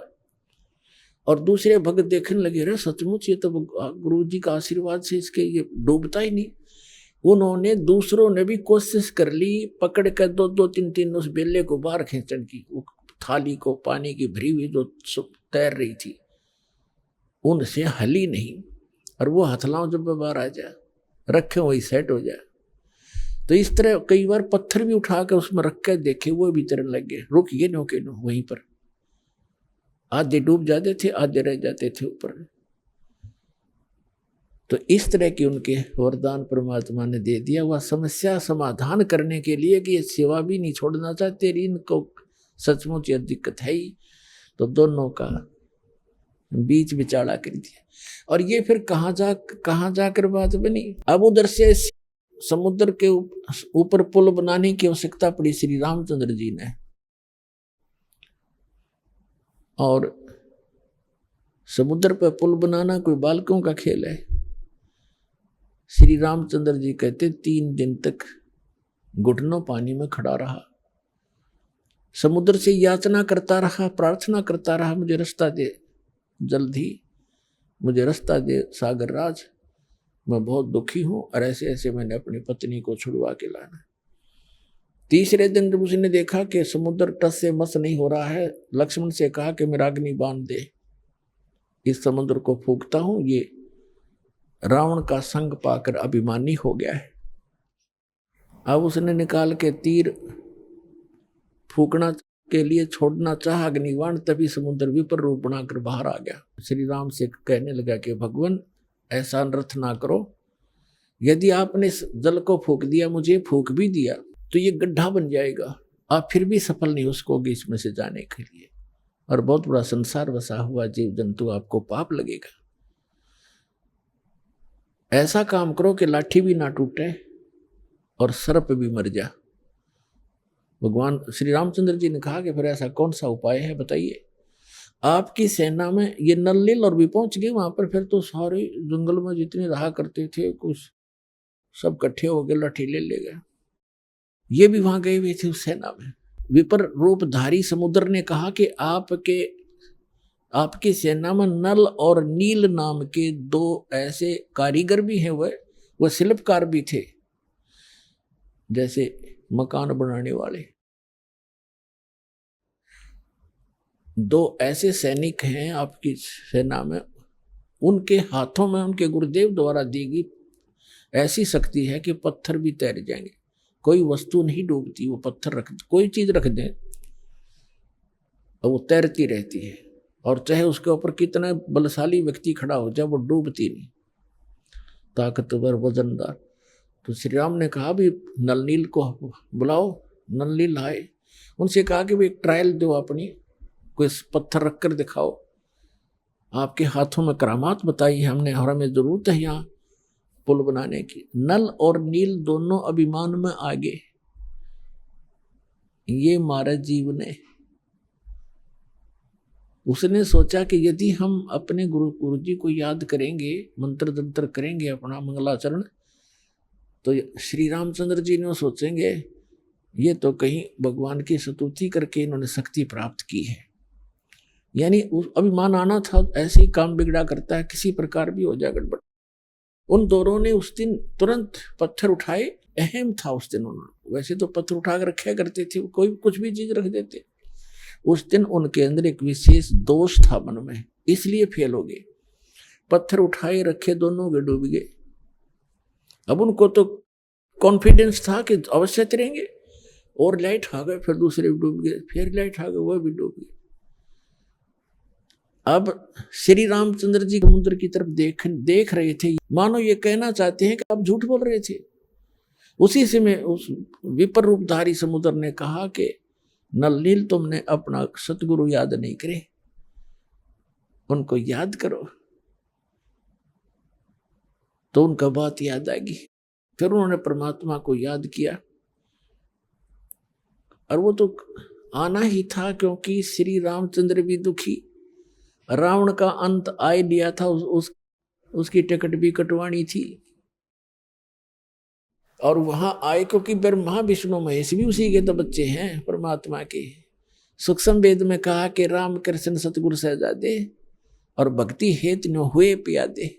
और दूसरे भगत देखने लगे, रे सचमुच ये तो गुरु जी का आशीर्वाद से इसके ये डूबता ही नहीं। उन्होंने दूसरों ने भी कोशिश कर ली, पकड़ कर 2-2-3-3 उस बेले को बाहर खींचने की, वो थाली को पानी की भरी हुई जो तैर रही थी, उनसे हली नहीं। और वो हथलाओं जब बाहर आ जाए, रखे वही सेट हो जाए। तो इस तरह कई बार पत्थर भी उठा कर उसमें रख कर देखे, वो भी तैरने लग गए, रुक ये नो के नो वहीं पर। आधे डूब जाते थे, आधे रह जाते थे ऊपर। तो इस तरह की उनके वरदान परमात्मा ने दे दिया। वह समस्या समाधान करने के लिए कि ये सेवा भी नहीं छोड़ना चाहते, इनको सचमुच ये दिक्कत है ही। तो दोनों का बीच बिचाड़ा कर दिया। और ये फिर कहाँ जाकर बात बनी। अब उधर से समुद्र के ऊपर पुल बनाने की आवश्यकता पड़ी श्री रामचंद्र जी ने। और समुद्र पर पुल बनाना कोई बालकों का खेल है। श्री रामचंद्र जी कहते 3 दिन तक घुटनों पानी में खड़ा रहा, समुद्र से याचना करता रहा, प्रार्थना करता रहा, मुझे रास्ता दे, जल्दी मुझे रास्ता दे सागर राज, मैं बहुत दुखी हूं, और ऐसे ऐसे मैंने अपनी पत्नी को छुड़वा के लाना। तीसरे दिन जब उसने देखा कि समुद्र तट से मस नहीं हो रहा है, लक्ष्मण से कहा कि मेरा अग्नि बांध दे, इस समुद्र को फूंकता हूं। ये रावण का संग पाकर अभिमानी हो गया है। अब उसने निकाल के तीर फूकना के लिए छोड़ना चाहा अग्निबाण, तभी समुद्र विपर रूप बनाकर बाहर आ गया। श्री राम से कहने लगा कि भगवान ऐसा अनर्थ ना करो, यदि आपने जल को फूक दिया, मुझे फूक भी दिया, तो ये गड्ढा बन जाएगा, आप फिर भी सफल नहीं हो सकोगे इसमें से जाने के लिए, और बहुत बड़ा संसार बसा हुआ जीव जंतु, आपको पाप लगेगा। ऐसा काम करो कि लाठी भी ना टूटे और सर्प भी मर जा। भगवान श्री रामचंद्र जी ने कहा कि फिर ऐसा कौन सा उपाय है बताइए। आपकी सेना में ये नल और भी पहुंच गए वहां पर। फिर तो सारे जंगल में जितने रहा करते थे कुछ सब इकट्ठे हो गए, लाठी ले गए। ये भी वहां गए हुए थे उस सेना में। विपर रूपधारी समुद्र ने कहा कि आपकी सेना में नल और नील नाम के दो ऐसे कारीगर भी हैं, वह शिल्पकार भी थे, जैसे मकान बनाने वाले। दो ऐसे सैनिक हैं आपकी सेना में, उनके हाथों में उनके गुरुदेव द्वारा दी गई ऐसी शक्ति है कि पत्थर भी तैर जाएंगे। कोई वस्तु नहीं डूबती, वो पत्थर रख, कोई चीज रख दें और वो तैरती रहती है, और चाहे उसके ऊपर कितना बलशाली व्यक्ति खड़ा हो जाए वो डूबती नहीं, ताकतवर वजनदार। तो श्री राम ने कहा भी नल नील को बुलाओ। नल नील आए, उनसे कहा कि भाई एक ट्रायल दो, अपनी कोई पत्थर रख कर दिखाओ, आपके हाथों में करामात बताई हमने और हमें जरूरत है यहाँ पुल बनाने की। नल और नील दोनों अभिमान में आगे। ये महाराज जीव ने उसने सोचा कि यदि हम अपने गुरु जी को याद करेंगे, मंत्र तंत्र करेंगे, अपना मंगलाचरण, तो श्री रामचंद्र जी ने सोचेंगे ये तो कहीं भगवान की स्तुति करके इन्होंने शक्ति प्राप्त की है। यानी अभिमान आना था, ऐसे ही काम बिगड़ा करता है, किसी प्रकार भी हो जाए गड़बड़। उन दोनों ने उस दिन तुरंत पत्थर उठाए। अहम था उस दिन उन्होंने, वैसे तो पत्थर उठा कर रखे करते थे, कोई कुछ भी चीज रख देते। उस दिन उनके अंदर एक विशेष दोष था मन में, इसलिए फेल हो गए। पत्थर उठाए रखे, दोनों के डूब गए। अब उनको तो कॉन्फिडेंस था कि अवश्य तैरेंगे, और लाइट आ गए, फिर दूसरे भी डूब गए, फिर लाइट आ गए, वह भी डूब गए। अब श्री रामचंद्र जी समुद्र की तरफ देख रहे थे, मानो ये कहना चाहते हैं कि आप झूठ बोल रहे थे। उसी से में उस विपर रूपधारी समुद्र ने कहा कि नल नील तुमने अपना सतगुरु याद नहीं करे, उनको याद करो। तो उनका बात याद आ गई, फिर उन्होंने परमात्मा को याद किया। और वो तो आना ही था, क्योंकि श्री रामचंद्र भी दुखी, रावण का अंत आए लिया था, उसकी टिकट भी कटवानी थी। और वहां आए क्योंकि ब्रह्मा विष्णु महेश भी उसी के तो बच्चे हैं परमात्मा के। सूक्ष्म वेद में कहा कि राम कृष्ण सतगुरु सहजादे और भक्ति हेतु न हुए प्यादे।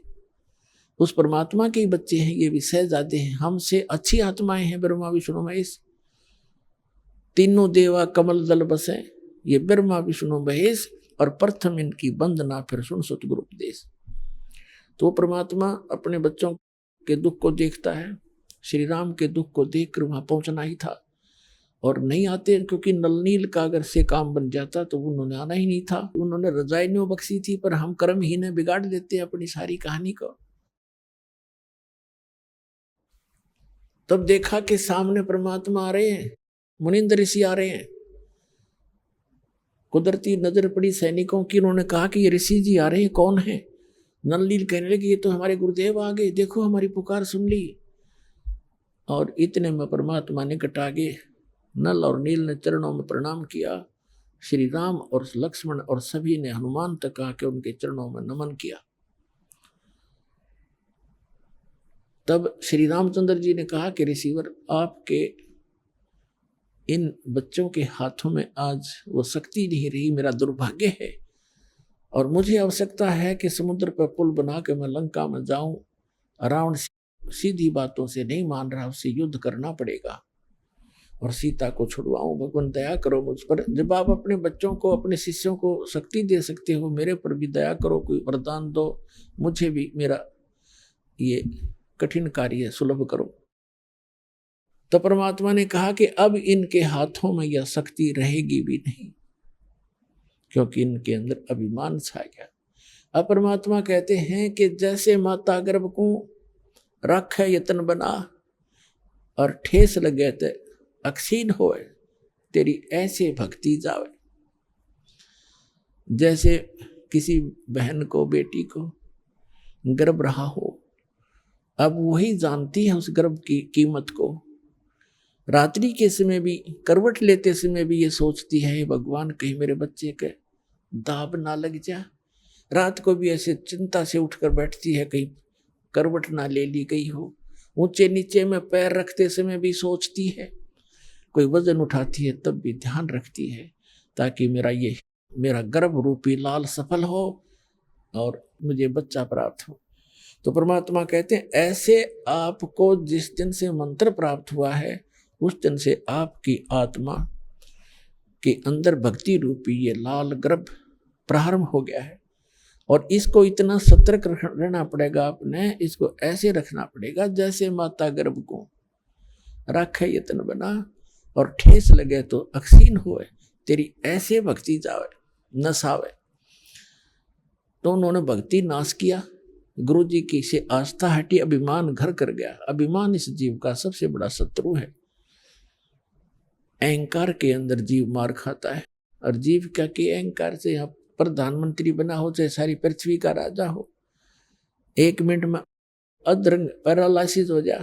उस परमात्मा के ही बच्चे हैं, ये भी सहजादे हैं, हमसे अच्छी आत्माएं हैं ब्रह्मा विष्णु महेश। तीनों देवा कमल दल बसे, ये ब्रह्मा विष्णु महेश, और प्रथम इनकी वंदना फिर सुन सतगुरु उपदेश। तो परमात्मा अपने बच्चों के दुख को देखता है। श्री राम के दुख को देखकर वहां पहुंचना ही था, और नहीं आते, क्योंकि नल नील का अगर से काम बन जाता तो उन्होंने आना ही नहीं था। उन्होंने रजाई न्यों बख्शी थी, पर हम कर्म ही ने बिगाड़ देते अपनी सारी कहानी को। तब देखा कि सामने परमात्मा आ रहे हैं, मुनिंद्र ऋषि आ रहे हैं। कुदरती नजर पड़ी सैनिकों की, उन्होंने कहा कि ये ऋषि जी आ रहे हैं, कौन है? नल नील कहने लगे ये तो हमारे गुरुदेव आ गए, देखो हमारी पुकार सुन ली। और इतने में परमात्मा निकट आ गए। नल और नील ने चरणों में प्रणाम किया। श्री राम और लक्ष्मण और सभी ने हनुमान तक आके उनके चरणों में नमन किया। तब श्री रामचंद्र जी ने कहा कि ऋषिवर, आपके इन बच्चों के हाथों में आज वो शक्ति नहीं रही, मेरा दुर्भाग्य है, और मुझे आवश्यकता है कि समुद्र पर पुल बना के मैं लंका में जाऊं। रावण सीधी बातों से नहीं मान रहा, उससे युद्ध करना पड़ेगा और सीता को छुड़वाऊं। भगवान दया करो मुझ पर। जब आप अपने बच्चों को, अपने शिष्यों को शक्ति दे सकते हो, मेरे पर भी दया करो, कोई वरदान दो, मुझे भी मेरा ये कठिन कार्य सुलभ करो। तो परमात्मा ने कहा कि अब इनके हाथों में यह शक्ति रहेगी भी नहीं, क्योंकि इनके अंदर अभिमान छा गया। अब परमात्मा कहते हैं कि जैसे माता गर्भ को रख यतन बना और ठेस लगे ते अक्षीण होए, तेरी ऐसे भक्ति जावे। जैसे किसी बहन को, बेटी को गर्भ रहा हो, अब वही जानती है उस गर्भ की कीमत को। रात्रि के समय भी, करवट लेते समय भी ये सोचती है, भगवान कहीं मेरे बच्चे के दाब ना लग जा। रात को भी ऐसे चिंता से उठकर बैठती है, कहीं करवट ना ले ली गई हो। ऊंचे नीचे में पैर रखते समय भी सोचती है, कोई वजन उठाती है तब भी ध्यान रखती है, ताकि मेरा गर्भ रूपी लाल सफल हो और मुझे बच्चा प्राप्त हो। तो परमात्मा कहते हैं ऐसे आपको जिस दिन से मंत्र प्राप्त हुआ है उस दिन से आपकी आत्मा के अंदर भक्ति रूपी ये लाल गर्भ प्रारंभ हो गया है। और इसको इतना सतर्क रहना पड़ेगा, आपने इसको ऐसे रखना पड़ेगा जैसे माता गर्भ को रखे यत्न बना और ठेस लगे तो अक्सीन होए, तेरी ऐसे भक्ति जावे नसावे। तो उन्होंने भक्ति नाश किया, गुरु जी की से आस्था हटी, अभिमान घर कर गया। अभिमान इस जीव का सबसे बड़ा शत्रु है। अहंकार के अंदर जीव मार खाता है, और जीव क्या कि अहंकार से यहाँ प्रधानमंत्री बना हो चाहे सारी पृथ्वी का राजा हो, 1 मिनट में अधरंग पैरालिसिस हो जा,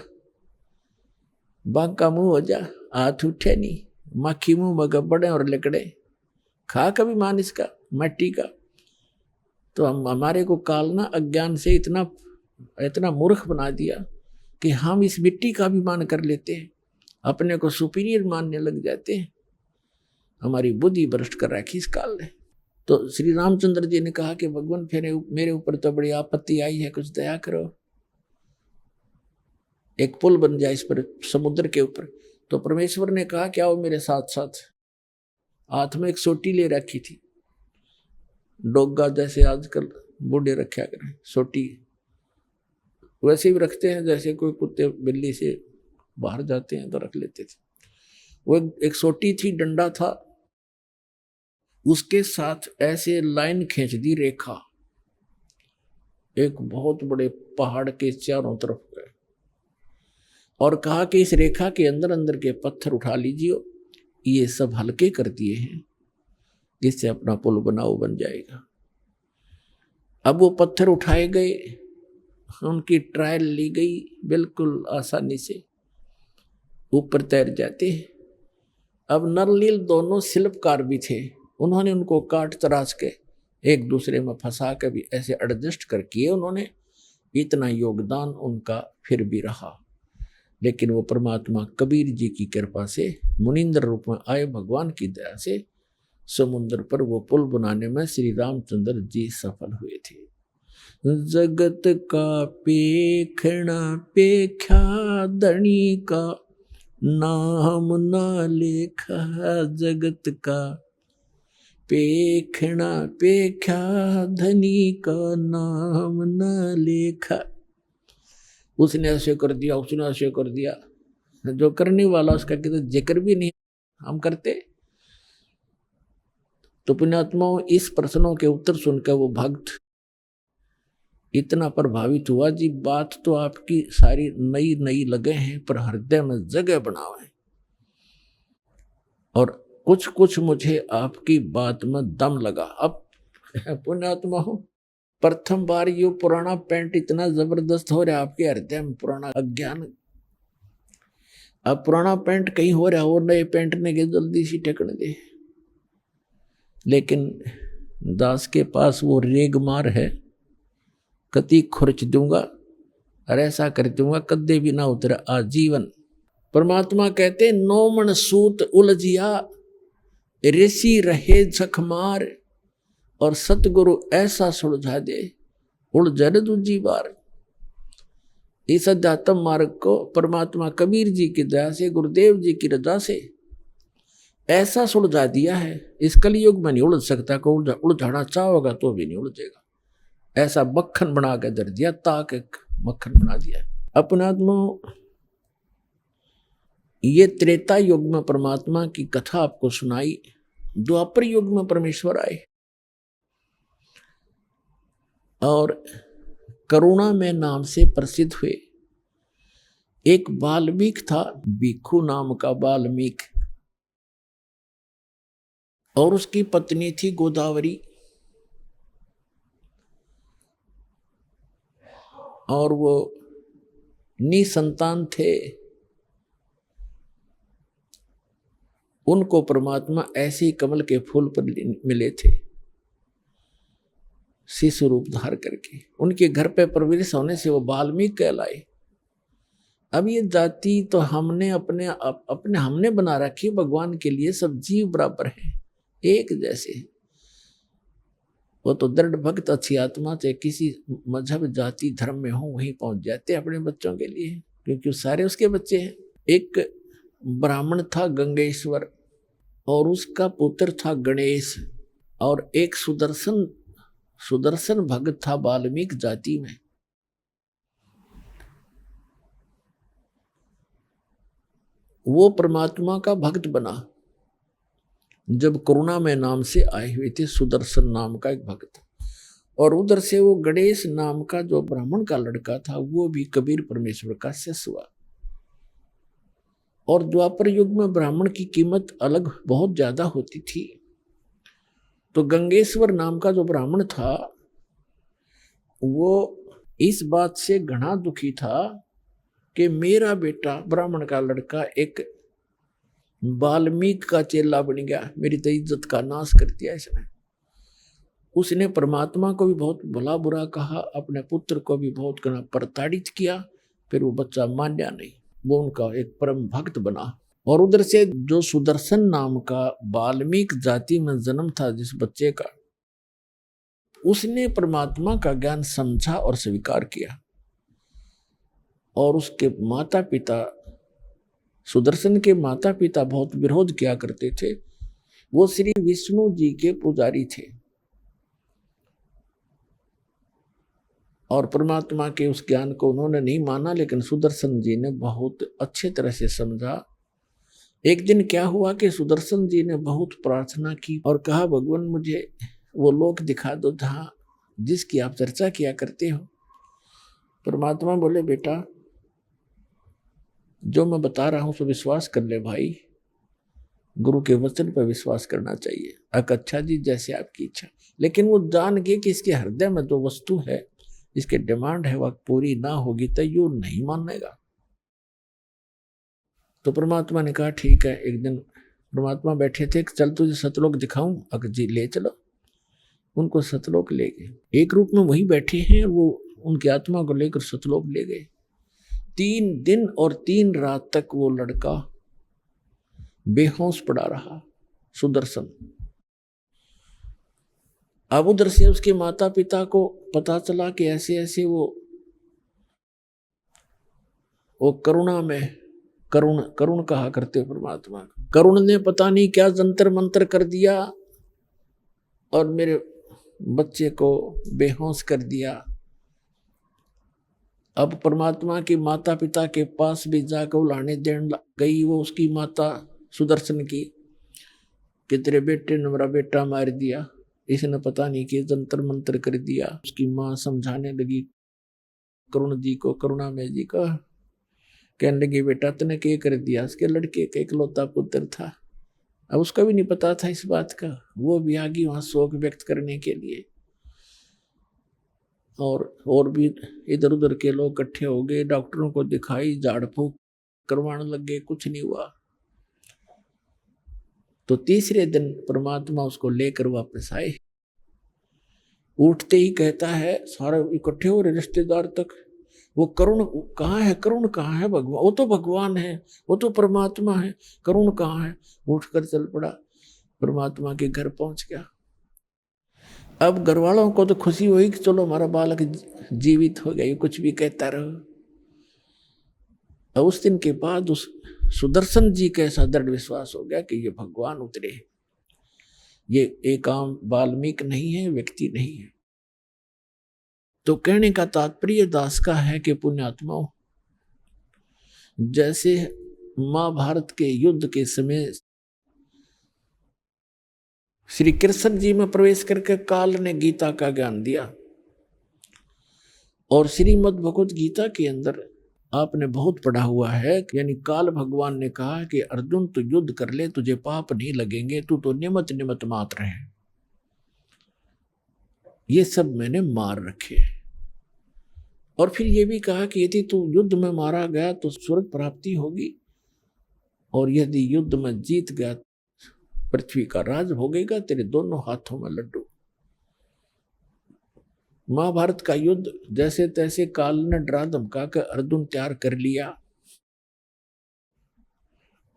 बांका मुंह हो जा, हाथ उठे नहीं, माखी मुंह में गब्बड़े और लिकड़े, खा कभी मान इसका मट्टी का। तो हमारे को काल ना अज्ञान से इतना मूर्ख बना दिया कि हम इस मिट्टी का भी मान कर लेते हैं, अपने को सुपीरियर मानने लग जाते हैं। हमारी बुद्धि भ्रष्ट कर रखी इस काल ने। तो श्री रामचंद्र जी ने कहा कि भगवान फिर मेरे ऊपर तो बड़ी आपत्ति आई है, कुछ दया करो, एक पुल बन जाए इस पर समुद्र के ऊपर। तो परमेश्वर ने कहा क्या वो मेरे साथ साथ हाथ में एक सोटी ले रखी थी, डोगा जैसे आजकल बूढ़े रखा करें सोटी, वैसे भी रखते हैं जैसे कोई कुत्ते बिल्ली से बाहर जाते हैं तो रख लेते थे। वो एक सोटी थी, डंडा था, उसके साथ ऐसे लाइन खींच दी रेखा एक बहुत बड़े पहाड़ के चारों तरफ गए, और कहा कि इस रेखा के अंदर अंदर के पत्थर उठा लीजिए, ये सब हल्के कर दिए हैं, जिससे अपना पुल बनाओ बन जाएगा। अब वो पत्थर उठाए गए, उनकी ट्रायल ली गई, बिल्कुल आसानी से ऊपर तैर जाते हैं। अब नरनील दोनों शिल्पकार भी थे, उन्होंने उनको काट तराश के एक दूसरे में फंसा के भी ऐसे एडजस्ट कर किए उन्होंने। इतना योगदान उनका फिर भी रहा, लेकिन वो परमात्मा कबीर जी की कृपा से मुनिंद्र रूप में आए, भगवान की दया से समुद्र पर वो पुल बनाने में श्री रामचंद्र जी सफल हुए थे। जगत का पेखना पेख्या धनी का, नाम ना लेखा जगत का, पेखना पेख्या धनी का, नाम ना लेखा। उसने ऐसे कर दिया, उसने ऐसे कर दिया, जो करने वाला उसका किसी जिक्र भी नहीं हम करते। तो पुण्यात्माओं, इस प्रश्नों के उत्तर सुनकर वो भक्त इतना प्रभावित हुआ जी, बात तो आपकी सारी नई नई लगे हैं पर हृदय में जगह बनावे, और कुछ कुछ मुझे आपकी बात में दम लगा। अब पुण्यात्माओं, प्रथम बार ये पुराना पेंट इतना जबरदस्त हो रहा है आपके हृदय में, पुराना अज्ञान। अब पुराना पेंट कहीं हो रहा हो, नए पेंट ने के जल्दी सी टेकने दे, लेकिन दास के पास वो रेगमार है, कति खुर्च दूंगा और ऐसा कर दूंगा कदे भी ना उतरा आजीवन। परमात्मा कहते 9 मन सूत उलझिया, ऋषि रहे झखमार, और सतगुरु ऐसा सुलझा दे उलझन दूजी बार। इस अध्यात्म मार्ग को परमात्मा कबीर जी की दया से, गुरुदेव जी की रजा से ऐसा सुलझा दिया है, इस कलयुग में नहीं उलझ सकता। को उलझाना चाहोगा तो भी नहीं उलझेगा, ऐसा मक्खन बना के दर दिया, ताक एक मक्खन बना दिया। अपनात्मा, ये त्रेता युग में परमात्मा की कथा आपको सुनाई, द्वापर युग में परमेश्वर आए और करुणा में नाम से प्रसिद्ध हुए। एक बाल्मीक था, भिक्षु नाम का बाल्मीक, और उसकी पत्नी थी गोदावरी, और वो निसंतान थे। उनको परमात्मा ऐसे ही कमल के फूल पर मिले थे। शिशु रूप धार करके। उनके घर पे प्रवेश होने से वो वाल्मीकि कहलाए। अब ये जाति तो हमने हमने बना रखी, भगवान के लिए सब जीव बराबर हैं, एक जैसे। वो तो दृढ़ भक्त अच्छी आत्मा से किसी मजहब जाति धर्म में हो वहीं पहुंच जाते अपने बच्चों के लिए, क्योंकि सारे उसके बच्चे हैं। एक ब्राह्मण था गंगेश्वर और उसका पुत्र था गणेश, और एक सुदर्शन भक्त था वाल्मीकि जाति में। वो परमात्मा का भक्त बना जब करुणा में नाम से आए हुए थे, सुदर्शन नाम का एक भक्त। और उधर से वो गणेश नाम का जो ब्राह्मण का लड़का था वो भी कबीर परमेश्वर का शिष्य हुआ। और द्वापर युग में ब्राह्मण की कीमत अलग बहुत ज्यादा होती थी। तो गंगेश्वर नाम का जो ब्राह्मण था वो इस बात से घना दुखी था कि मेरा बेटा ब्राह्मण का लड़का एक वाल्मीकि का चेला बन गया, मेरी तो इज्जत का नाश कर दिया इसने। उसने परमात्मा को भी बहुत भला बुरा कहा, अपने पुत्र को भी बहुत घना प्रताड़ित किया। फिर वो बच्चा मान्या नहीं, वो उनका एक परम भक्त बना। और उधर से जो सुदर्शन नाम का वाल्मीकि जाति में जन्म था जिस बच्चे का, उसने परमात्मा का ज्ञान समझा और स्वीकार किया। और उसके माता पिता, सुदर्शन के माता पिता बहुत विरोध किया करते थे। वो श्री विष्णु जी के पुजारी थे और परमात्मा के उस ज्ञान को उन्होंने नहीं माना, लेकिन सुदर्शन जी ने बहुत अच्छे तरह से समझा। एक दिन क्या हुआ कि सुदर्शन जी ने बहुत प्रार्थना की और कहा, भगवान मुझे वो लोक दिखा दो जहां जिसकी आप चर्चा किया करते हो। परमात्मा बोले, बेटा जो मैं बता रहा हूं सो विश्वास कर ले भाई, गुरु के वचन पर विश्वास करना चाहिए। अच्छा जी, जैसे आपकी इच्छा। लेकिन वो जान गए कि इसके हृदय में जो वस्तु है, इसके डिमांड है, वह पूरी ना होगी तो यू नहीं मानेगा। तो परमात्मा ने कहा ठीक है। एक दिन परमात्मा बैठे थे, चल तुझे सतलोक दिखाऊं। अगर जी ले चलो। उनको सतलोक ले गए। एक रूप में वही बैठे हैं, वो उनकी आत्मा को लेकर सतलोक ले गए। 3 दिन और 3 रात तक वो लड़का बेहोश पड़ा रहा, सुदर्शन। अब उधर से उसके माता पिता को पता चला कि ऐसे ऐसे वो करुणा में, करुण कहा करते परमात्मा। करुण ने पता नहीं क्या जंतर मंत्र कर दिया और मेरे बच्चे को बेहोश कर दिया। अब परमात्मा की माता पिता के पास भी जाकर उलाने देने गई वो उसकी माता सुदर्शन की कि तेरे बेटे ने मेरा बेटा मार दिया, इसने पता नहीं कि जंतर मंत्र कर दिया। उसकी माँ समझाने लगी करुण जी को, करुणा में जी को, कहने लगी बेटा तूने क्या कर दिया। उसके लड़के का इकलौता पुत्र था। अब उसका भी नहीं पता था इस बात का, वो भी आ गई वहां शोक व्यक्त करने के लिए। और भी इधर उधर के लोग इकट्ठे हो गए, डॉक्टरों को दिखाई, झाड़ फूक करवाने लगे, कुछ नहीं हुआ। तो तीसरे दिन परमात्मा उसको लेकर वापस आए। उठते ही कहता है, सारे इकट्ठे हो रहे रिश्तेदार तक, वो करुण कहाँ है, करुण कहाँ है भगवान, वो तो भगवान है, वो तो परमात्मा है, करुण कहाँ है। उठकर चल पड़ा, परमात्मा के घर पहुंच गया। अब घर वालों को तो खुशी हुई कि चलो हमारा बालक जीवित हो गया, कुछ भी कहता रहो। और उस दिन के बाद उस सुदर्शन जी का ऐसा दृढ़ विश्वास हो गया कि ये भगवान उतरे, ये एक आम वाल्मीकि नहीं है, व्यक्ति नहीं है। तो कहने का तात्पर्य दास का है कि पुण्यात्माओं, जैसे महाभारत के युद्ध के समय श्री कृष्ण जी में प्रवेश करके काल ने गीता का ज्ञान दिया, और श्रीमद् भगवत गीता के अंदर आपने बहुत पढ़ा हुआ है, यानी काल भगवान ने कहा कि अर्जुन तू युद्ध कर ले, तुझे पाप नहीं लगेंगे, तू तो निमित्त निमित्त मात्र है, ये सब मैंने मार रखे। और फिर ये भी कहा कि यदि तू युद्ध में मारा गया तो स्वर्ग प्राप्ति होगी, और यदि युद्ध में जीत गया पृथ्वी का राज भोगेगा, तेरे दोनों हाथों में लड्डू। महाभारत का युद्ध जैसे तैसे काल ने डरा धमका कर अर्जुन तैयार कर लिया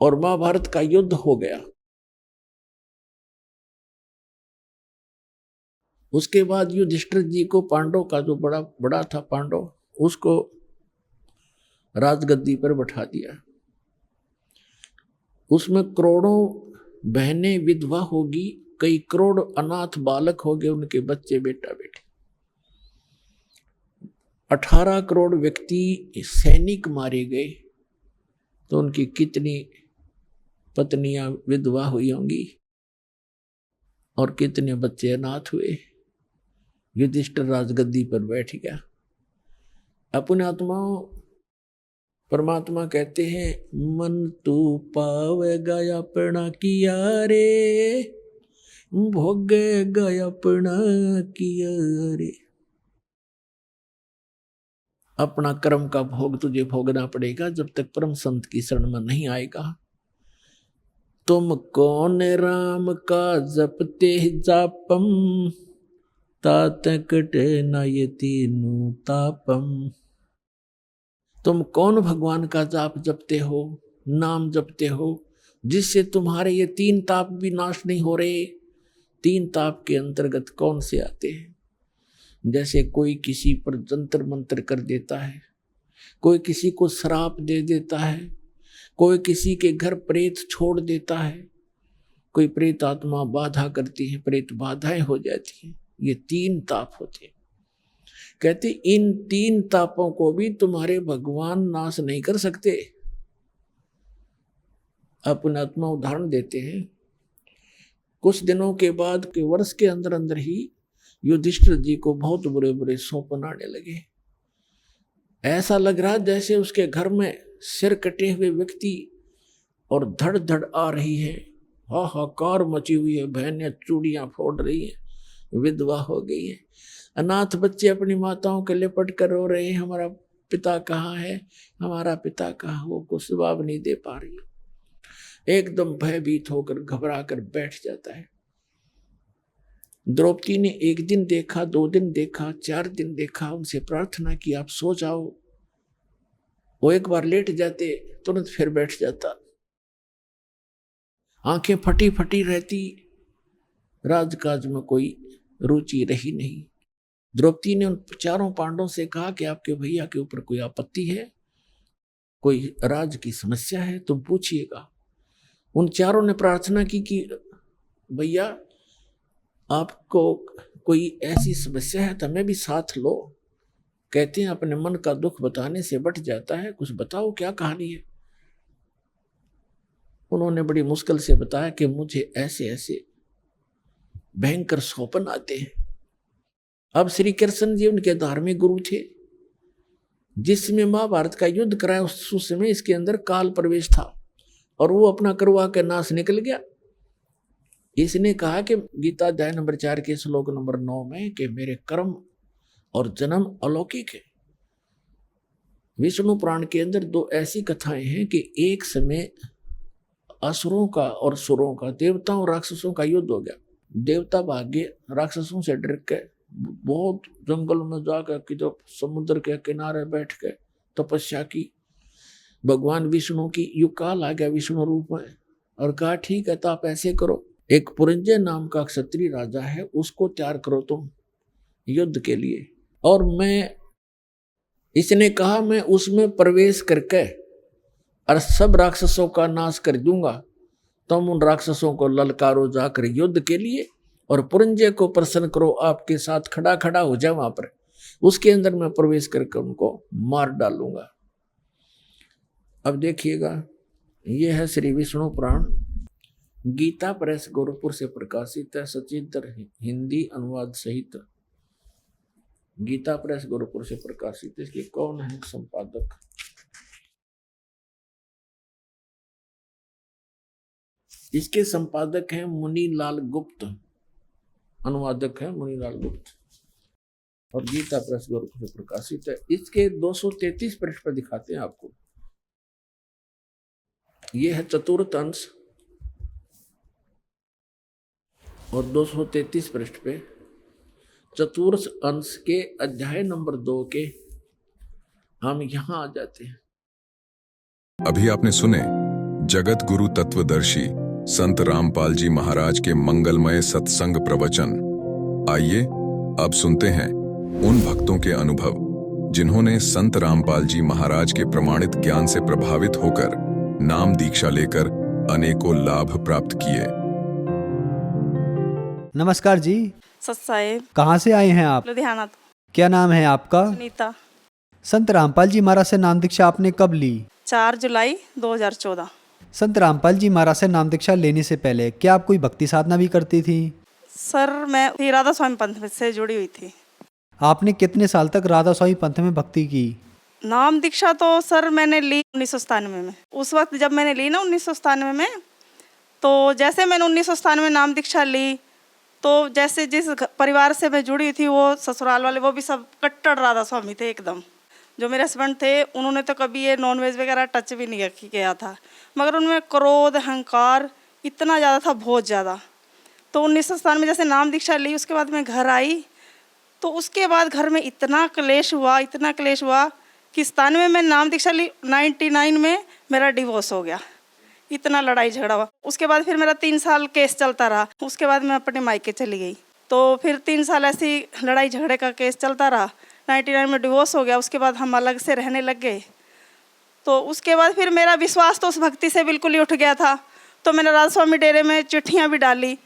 और महाभारत का युद्ध हो गया। उसके बाद युधिष्ठिर जी को पांडव का जो बड़ा बड़ा था पांडव, उसको राजगद्दी पर बैठा दिया। उसमें करोड़ों बहनें विधवा होगी, कई करोड़ अनाथ बालक हो गए, उनके बच्चे बेटा बेटी। 18 करोड़ व्यक्ति सैनिक मारे गए, तो उनकी कितनी पत्नियां विधवा हुई होंगी और कितने बच्चे अनाथ हुए। युधिष्ठिर राजगद्दी पर बैठ गया। अपने आत्माओं, परमात्मा कहते हैं मन तू पावेगा अपना किया रे, भोगेगा अपना किया रे। अपना कर्म का भोग तुझे भोगना पड़ेगा जब तक परम संत की शरण में नहीं आएगा। तुम कौन राम का जपते जापम, तात कटे न ये तीनों तापम। तुम कौन भगवान का जाप जपते हो, नाम जपते हो, जिससे तुम्हारे ये 3 ताप भी नाश नहीं हो रहे। 3 ताप के अंतर्गत कौन से आते हैं? जैसे कोई किसी पर जंतर मंत्र कर देता है, कोई किसी को श्राप दे देता है, कोई किसी के घर प्रेत छोड़ देता है, कोई प्रेत आत्मा बाधा करती है, प्रेत बाधाएं हो जाती हैं। ये 3 ताप होते हैं। कहते इन 3 तापों को भी तुम्हारे भगवान नाश नहीं कर सकते। अपना आत्मा उदाहरण देते हैं। कुछ दिनों के बाद के वर्ष के अंदर अंदर ही युधिष्ठिर जी को बहुत बुरे बुरे सौंपन आने लगे। ऐसा लग रहा जैसे उसके घर में सिर कटे हुए व्यक्ति और धड़ धड़ आ रही है, हाहाकार मची हुई है, बहनें चूड़ियां फोड़ रही है, विधवा हो गई है, अनाथ बच्चे अपनी माताओं के लिपट कर रो रहे हैं, हमारा पिता कहाँ है, हमारा पिता कहाँ, वो कुछ जवाब नहीं दे पा रही। एकदम भयभीत होकर घबरा कर बैठ जाता है। द्रौपदी ने 1 दिन देखा, 2 दिन देखा, 4 दिन देखा, उनसे प्रार्थना की आप सो जाओ। वो एक बार लेट जाते, तुरंत फिर बैठ जाता, आंखें फटी फटी रहती, राजकाज में कोई रुचि रही नहीं। द्रौपदी ने उन 4 पांडवों से कहा कि आपके भैया के ऊपर कोई आपत्ति है, कोई राज की समस्या है, तुम पूछिएगा। उन 4 ने प्रार्थना की कि भैया आपको कोई ऐसी समस्या है तो हमें भी साथ लो। कहते हैं अपने मन का दुख बताने से बट जाता है, कुछ बताओ क्या कहानी है। उन्होंने बड़ी मुश्किल से बताया कि मुझे ऐसे ऐसे भयंकर सौपन आते हैं। अब श्री कृष्ण जी उनके धार्मिक गुरु थे, जिसमें महाभारत का युद्ध कराया उस समय इसके अंदर काल प्रवेश था और वो अपना करवा के नाश निकल गया। इसने कहा कि गीता अध्याय नंबर 4 के श्लोक नंबर 9 में कि मेरे कर्म और जन्म अलौकिक है। विष्णु पुराण के अंदर 2 ऐसी कथाएं हैं कि एक समय असुरों का और सुरों का, देवताओं और राक्षसों का युद्ध हो गया। देवता भागे राक्षसों से डर के बहुत जंगल में जाकर कि जब समुद्र के किनारे बैठ के तपस्या की। भगवान विष्णु की युग काल आ गया विष्णु रूप में और कहा ठीक है तो आप ऐसे करो, एक पुरंजय नाम का क्षत्रिय राजा है, उसको तैयार करो तुम युद्ध के लिए, और मैं, इसने कहा मैं उसमें प्रवेश करके और सब राक्षसों का नाश कर दूंगा। तुम उन राक्षसों को ललकारो जाकर युद्ध के लिए और पुरंजय को प्रसन्न करो, आपके साथ खड़ा खड़ा हो जाए वहां पर, उसके अंदर मैं प्रवेश करके उनको मार डालूंगा। अब देखिएगा, यह है श्री विष्णु पुराण, गीता प्रेस गोरखपुर से प्रकाशित है, सचित्र हिंदी अनुवाद सहित गीता प्रेस गोरखपुर से प्रकाशित है। इसके कौन है संपादक? इसके संपादक हैं मुनीलाल गुप्त, अनुवादक है मुनीलाल गुप्त, और गीता प्रेस गोरखपुर से प्रकाशित है। इसके 233 पृष्ठ पर दिखाते हैं आपको। यह है चतुर्थ अंश और 233 पृष्ठ पे चतुर्थ अंश के अध्याय नंबर 2 के हम यहाँ आ जाते हैं। अभी आपने सुने जगत गुरु तत्वदर्शी संत रामपाल जी महाराज के मंगलमय सत्संग प्रवचन। आइए अब सुनते हैं उन भक्तों के अनुभव जिन्होंने संत रामपाल जी महाराज के प्रमाणित ज्ञान से प्रभावित होकर नाम दीक्षा लेकर अनेकों लाभ प्राप्त किए। नमस्कार जी। सत्साहेब, कहाँ से आए हैं आप? लुधियाना। क्या नाम है आपका? नीता। संत रामपाल जी महाराज से नाम दीक्षा आपने कब ली? 4 जुलाई 2014। संत रामपाल जी महाराज से नाम दीक्षा लेने से पहले क्या आप कोई भक्ति साधना भी करती थी? सर, मैं राधा स्वामी पंथ से जुड़ी हुई थी। आपने कितने साल तक राधा स्वामी पंथ में भक्ति की? नाम दीक्षा तो सर मैंने ली 1997 में। उस वक्त जब मैंने ली ना 1997 में, तो जैसे मैंने 1997 में नाम दीक्षा ली, तो जैसे जिस परिवार से मैं जुड़ी थी वो ससुराल वाले वो भी सब कट्टर राधा स्वामी थे एकदम। जो मेरे हस्बैंड थे उन्होंने तो कभी ये नॉनवेज वगैरह टच भी नहीं किया था, मगर उनमें क्रोध अहंकार इतना ज़्यादा था, बहुत ज़्यादा। तो 1997 में जैसे नाम दीक्षा ली, उसके बाद मैं घर आई, तो उसके बाद घर में इतना क्लेश हुआ कि 97 में नाम दीक्षा ली, 99 में मेरा डिवोर्स हो गया। इतना लड़ाई झगड़ा हुआ। उसके बाद फिर मेरा 3 साल केस चलता रहा। उसके बाद मैं अपने मायके चली गई, तो फिर 3 साल ऐसी लड़ाई झगड़े का केस चलता रहा। 99 में डिवोर्स हो गया। उसके बाद हम अलग से रहने लग गए। तो उसके बाद फिर मेरा विश्वास तो उस भक्ति से बिल्कुल ही उठ गया था। तो मैंने राधा स्वामी डेरे में चिट्ठियाँ भी डाली,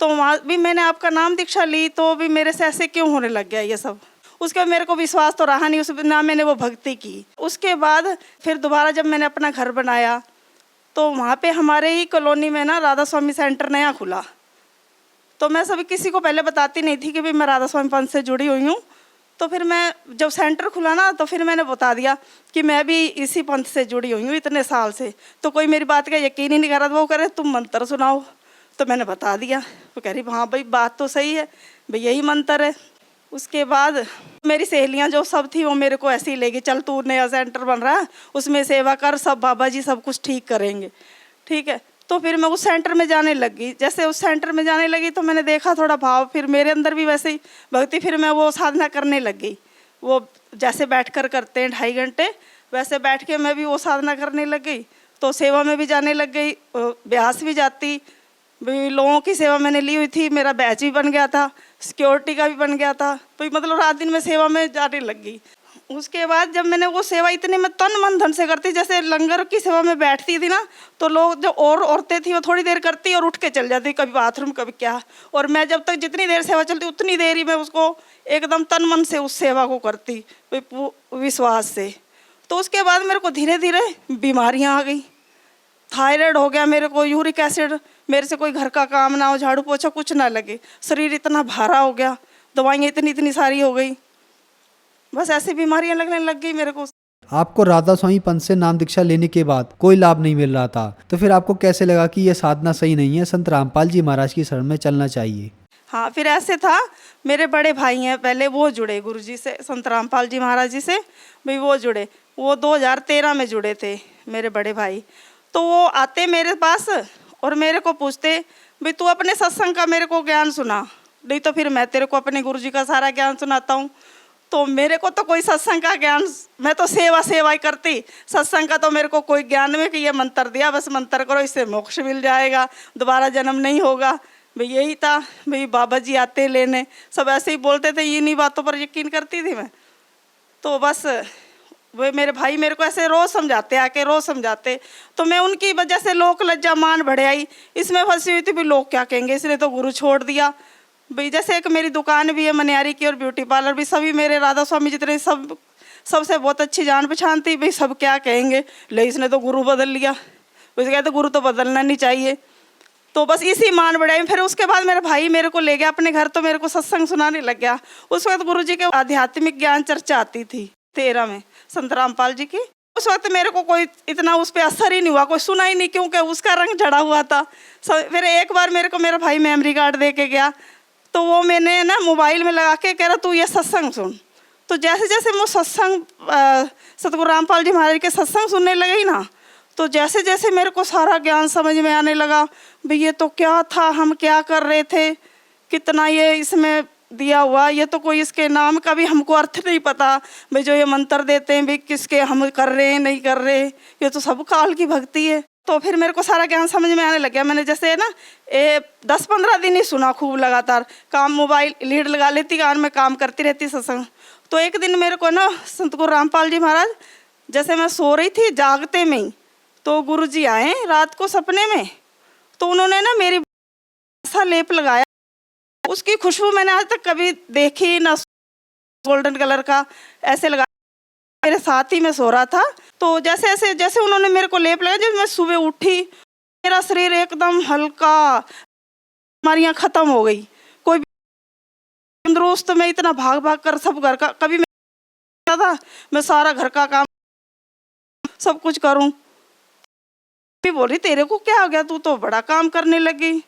तो वहाँ भी मैंने आपका नाम दीक्षा ली, तो भी मेरे से ऐसे क्यों होने लग गया ये सब। उसके बाद मेरे को विश्वास तो रहा नहीं, उस ना मैंने वो भक्ति की। उसके बाद फिर दोबारा जब मैंने अपना घर बनाया, तो वहाँ पे हमारे ही कॉलोनी में ना राधा स्वामी सेंटर नया खुला। तो मैं सभी किसी को पहले बताती नहीं थी कि भाई मैं राधा स्वामी पंथ से जुड़ी हुई हूँ। तो फिर मैं जब सेंटर खुला ना, तो फिर मैंने बता दिया कि मैं भी इसी पंथ से जुड़ी हुई हूँ इतने साल से। तो कोई मेरी बात का यकीन ही नहीं कर रहा था। वो करे तुम मंत्र सुनाओ, तो मैंने बता दिया। वो कह रही हाँ भाई बात तो सही है, भाई यही मंत्र है। उसके बाद मेरी सहेलियां जो सब थी वो मेरे को ऐसे ही ले गई, चल तू नया सेंटर बन रहा है उसमें सेवा कर, सब बाबा जी सब कुछ ठीक करेंगे, ठीक है। तो फिर मैं उस सेंटर में जाने लगी। जैसे उस सेंटर में जाने लगी तो मैंने देखा थोड़ा भाव, फिर मेरे अंदर भी वैसे ही भक्ति, फिर मैं वो साधना करने लग गई। वो जैसे बैठ कर करते हैं 2.5 घंटे, वैसे बैठ के मैं भी वो साधना करने लग गई। तो सेवा में भी जाने लग गई, ब्यास भी जाती, भाई लोगों की सेवा मैंने ली हुई थी, मेरा बैच भी बन गया था, सिक्योरिटी का भी बन गया था। तो मतलब रात दिन में सेवा में जाने लग गई। उसके बाद जब मैंने वो सेवा इतनी मैं तन मन धन से करती, जैसे लंगर की सेवा में बैठती थी ना, तो लोग जो और औरतें थी वो थोड़ी देर करती और उठ के चल जाती, कभी बाथरूम कभी क्या। और मैं जब तक जितनी देर सेवा चलती उतनी देर ही मैं उसको एकदम तन मन से उस सेवा को करती, विश्वास से। तो उसके बाद मेरे को धीरे धीरे बीमारियाँ आ गई। थायराइड हो गया मेरे को, यूरिक एसिड, मेरे से कोई घर का काम ना हो, झाड़ू पोछा कुछ ना लगे, शरीर इतना भारा हो गया, दवाइयाँ इतनी सारी हो गई, बस ऐसी बीमारियां लगने लग गई मेरे को। आपको राधा स्वामी पंथ से नाम दीक्षा लेने के बाद कोई लाभ नहीं मिल रहा था, तो फिर आपको कैसे लगा कि ये साधना सही नहीं है, संत रामपाल जी महाराज की शरण में चलना चाहिए? हाँ, फिर ऐसे था, मेरे बड़े भाई हैं पहले, वो जुड़े गुरुजी से, संत रामपाल जी महाराज जी से, भाई वो जुड़े, वो 2013 में जुड़े थे मेरे बड़े भाई। तो वो आते मेरे पास और मेरे को पूछते, भाई तू अपने सत्संग का मेरे को ज्ञान सुना, नहीं तो फिर मैं तेरे को अपने गुरुजी का सारा ज्ञान सुनाता हूँ। तो मेरे को तो कोई सत्संग का ज्ञान, मैं तो सेवा ही करती, सत्संग का तो मेरे को कोई ज्ञान में कि ये मंत्र दिया, बस मंत्र करो इससे मोक्ष मिल जाएगा, दोबारा जन्म नहीं होगा, भाई यही था। भाई बाबा जी आते लेने, सब ऐसे ही बोलते थे, इन्हीं बातों पर यकीन करती थी मैं। तो बस वे मेरे भाई मेरे को ऐसे रोज़ समझाते, आके रोज़ समझाते, तो मैं उनकी वजह से लोक लज्जा मान बढ़े आई, इसमें फंसी हुई थी, भी लोग क्या कहेंगे, इसने तो गुरु छोड़ दिया। भाई जैसे एक मेरी दुकान भी है मनियारी की और ब्यूटी पार्लर भी, सभी मेरे राधा स्वामी जितने सबसे बहुत अच्छी जान पहचान थी। भाई सब क्या कहेंगे, ले इसने तो गुरु बदल लिया, वैसे कहते गुरु तो बदलना नहीं चाहिए। तो बस इसी मान बढ़ाई। फिर उसके बाद मेरा भाई मेरे को ले गया अपने घर, तो मेरे को सत्संग सुनाने लग गया। उस वक्त गुरु जी के आध्यात्मिक ज्ञान चर्चा आती थी 13 में संत रामपाल जी की। उस वक्त मेरे को कोई इतना उस पर असर ही नहीं हुआ, कोई सुना ही नहीं, क्योंकि उसका रंग चढ़ा हुआ था। फिर एक बार मेरे को मेरा भाई मेमोरी कार्ड दे के गया, तो वो मैंने ना मोबाइल में लगा के कह रहा तू ये सत्संग सुन। तो जैसे जैसे मैं सत्संग सतगुरु रामपाल जी महाराज के सत्संग सुनने लगी ना, तो जैसे जैसे मेरे को सारा ज्ञान समझ में आने लगा। भाई ये तो क्या था, हम क्या कर रहे थे, कितना ये इसमें दिया हुआ, ये तो कोई इसके नाम का भी हमको अर्थ नहीं पता भाई। जो ये मंत्र देते हैं भाई किसके हम कर रहे हैं नहीं कर रहे, ये तो सब काल की भक्ति है। तो फिर मेरे को सारा ज्ञान समझ में आने लग गया। मैंने जैसे ना 10-15 दिन ही सुना खूब लगातार, काम मोबाइल लीड लगा लेती, कान में काम करती रहती सत्संग। तो एक दिन मेरे को ना संत गुरु रामपाल जी महाराज, जैसे मैं सो रही थी जागते में ही, तो गुरु जी आए रात को सपने में। तो उन्होंने ना मेरी ऐसा लेप लगाया, उसकी खुशबू मैंने आज तक कभी देखी ना, गोल्डन कलर का ऐसे लगा। मेरे साथ ही मैं सो रहा था, तो जैसे उन्होंने मेरे को लेप लगाया, जब मैं सुबह उठी मेरा शरीर एकदम हल्का, बीमारियाँ खत्म हो गई, कोई तंदुरुस्त। मैं इतना भाग भाग कर सब घर का, कभी मैं था मैं सारा घर का काम सब कुछ करूं, भी बोल रही तेरे को क्या हो गया, तू तो बड़ा काम करने लगी।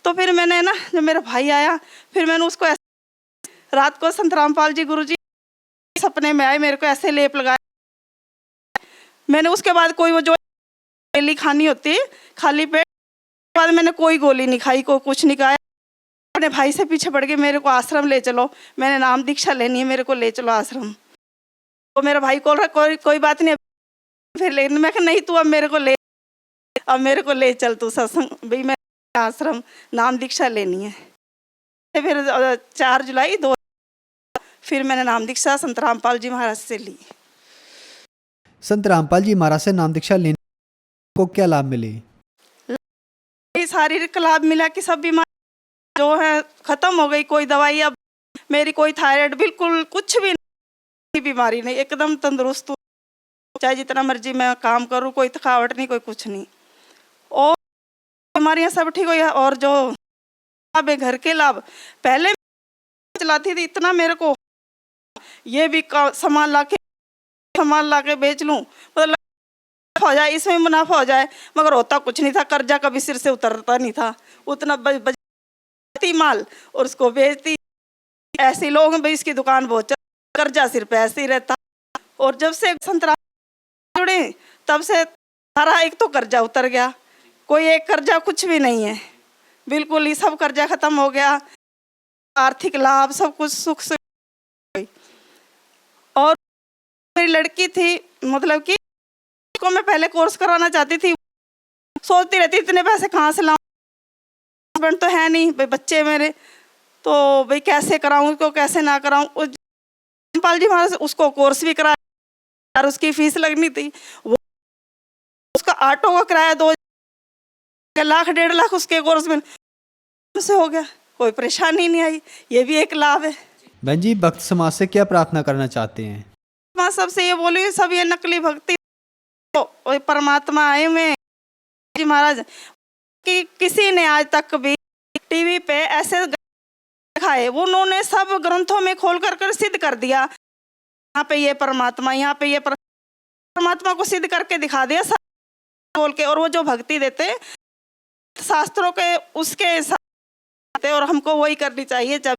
तो फिर मैंने ना, जब मेरा भाई आया, फिर मैंने उसको रात को संत रामपाल जी गुरु जी सपने में आए, मेरे को ऐसे लेप लगाया। मैंने उसके बाद कोई वो जो गोली खानी होती है खाली पेट, बाद मैंने कोई गोली नहीं खाई, कोई कुछ नहीं खाया। अपने भाई से पीछे पड़ के मेरे को आश्रम ले चलो, मैंने नाम दीक्षा लेनी है, मेरे को ले चलो आश्रम। तो मेरा भाई बोल रहा कोई बात नहीं, फिर लेकिन मैं कहा नहीं, तू अब मेरे को ले चल तू सत्संग, भाई मैं आश्रम नाम दीक्षा लेनी है। फिर 4 जुलाई 2 फिर मैंने नाम दीक्षा संत रामपाल जी महाराज से ली। संत रामपाल जी महाराज से नाम दीक्षा लेने को क्या लाभ मिले? शारीरिक लाभ मिला कि सब बीमारी जो है खत्म हो गई। कोई दवाई, अब मेरी कोई थायराइड बिल्कुल कुछ भी नहीं, बीमारी नहीं, एकदम तंदुरुस्त हूँ। चाहे जितना मर्जी मैं काम करूँ, कोई थकावट नहीं, कोई कुछ नहीं, और बीमारियाँ सब ठीक हुई। और जो लाभ है घर के लाभ, पहले चलाती थी इतना, मेरे को ये भी सामान ला के बेच लूँ, मतलब हो जाए, इसमें मुनाफा हो जाए, मगर होता कुछ नहीं था। कर्जा कभी सिर से उतरता नहीं था, उतना बचती माल और उसको बेचती। ऐसे लोग भाई इसकी दुकान बहुत कर्जा सिर पे ऐसे ही रहता। और जब से संतरा जुड़े तब से सारा एक तो कर्जा उतर गया, कोई एक कर्जा कुछ भी नहीं है, बिल्कुल ही सब कर्जा खत्म हो गया। आर्थिक लाभ सब कुछ सुख से। और मेरी लड़की थी, मतलब कि को मैं पहले कोर्स कराना चाहती थी, सोचती रहती इतने पैसे कहाँ से लाऊं, हस्बैंड तो है नहीं, भाई बच्चे मेरे, तो भाई कैसे कराऊं उसको, कैसे ना कराऊं। रामपाल जी महाराज उसको कोर्स भी कराया और उसकी फीस लगनी थी, वो उसका ऑटो का किराया 2 लाख 1.5 लाख उसके कोर्स में से हो गया, कोई परेशानी नहीं आई। ये भी एक लाभ है। बहन जी, भक्त समाज से क्या प्रार्थना करना चाहते हैं? मैं सबसे ये बोली, सब ये नकली भक्ति, तो परमात्मा आए हुए जी महाराज कि किसी ने आज तक भी टीवी पे ऐसे दिखाए, वो उन्होंने सब ग्रंथों में खोल कर सिद्ध कर दिया, यहाँ पे ये परमात्मा, यहाँ पे ये परमात्मा को सिद्ध करके दिखा दिया सब बोल के। और वो जो भक्ति देते शास्त्रों के उसके साथ, और हमको वही करनी चाहिए जब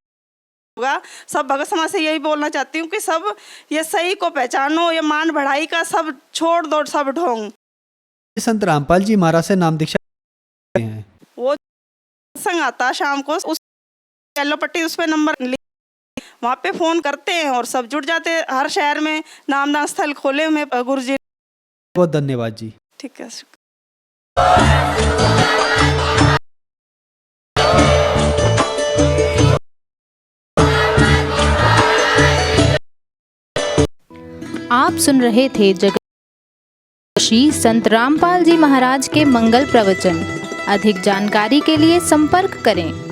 होगा। सब भगत समाज से यही बोलना चाहती हूँ कि सब ये सही को पहचानो, ये मान बढ़ाई का सब छोड़ दो, सब ढोंग। संत रामपाल जी महाराज से नाम दीक्षा हैं, वो संग आता शाम को, उस येलो पट्टी उस पे नंबर वहाँ पे फोन करते हैं और सब जुड़ जाते हैं। हर शहर में नामदान स्थल खोले हुए गुरु जी। बहुत धन्यवाद जी। ठीक है। आप सुन रहे थे जगदीशी संत रामपाल जी महाराज के मंगल प्रवचन। अधिक जानकारी के लिए संपर्क करें।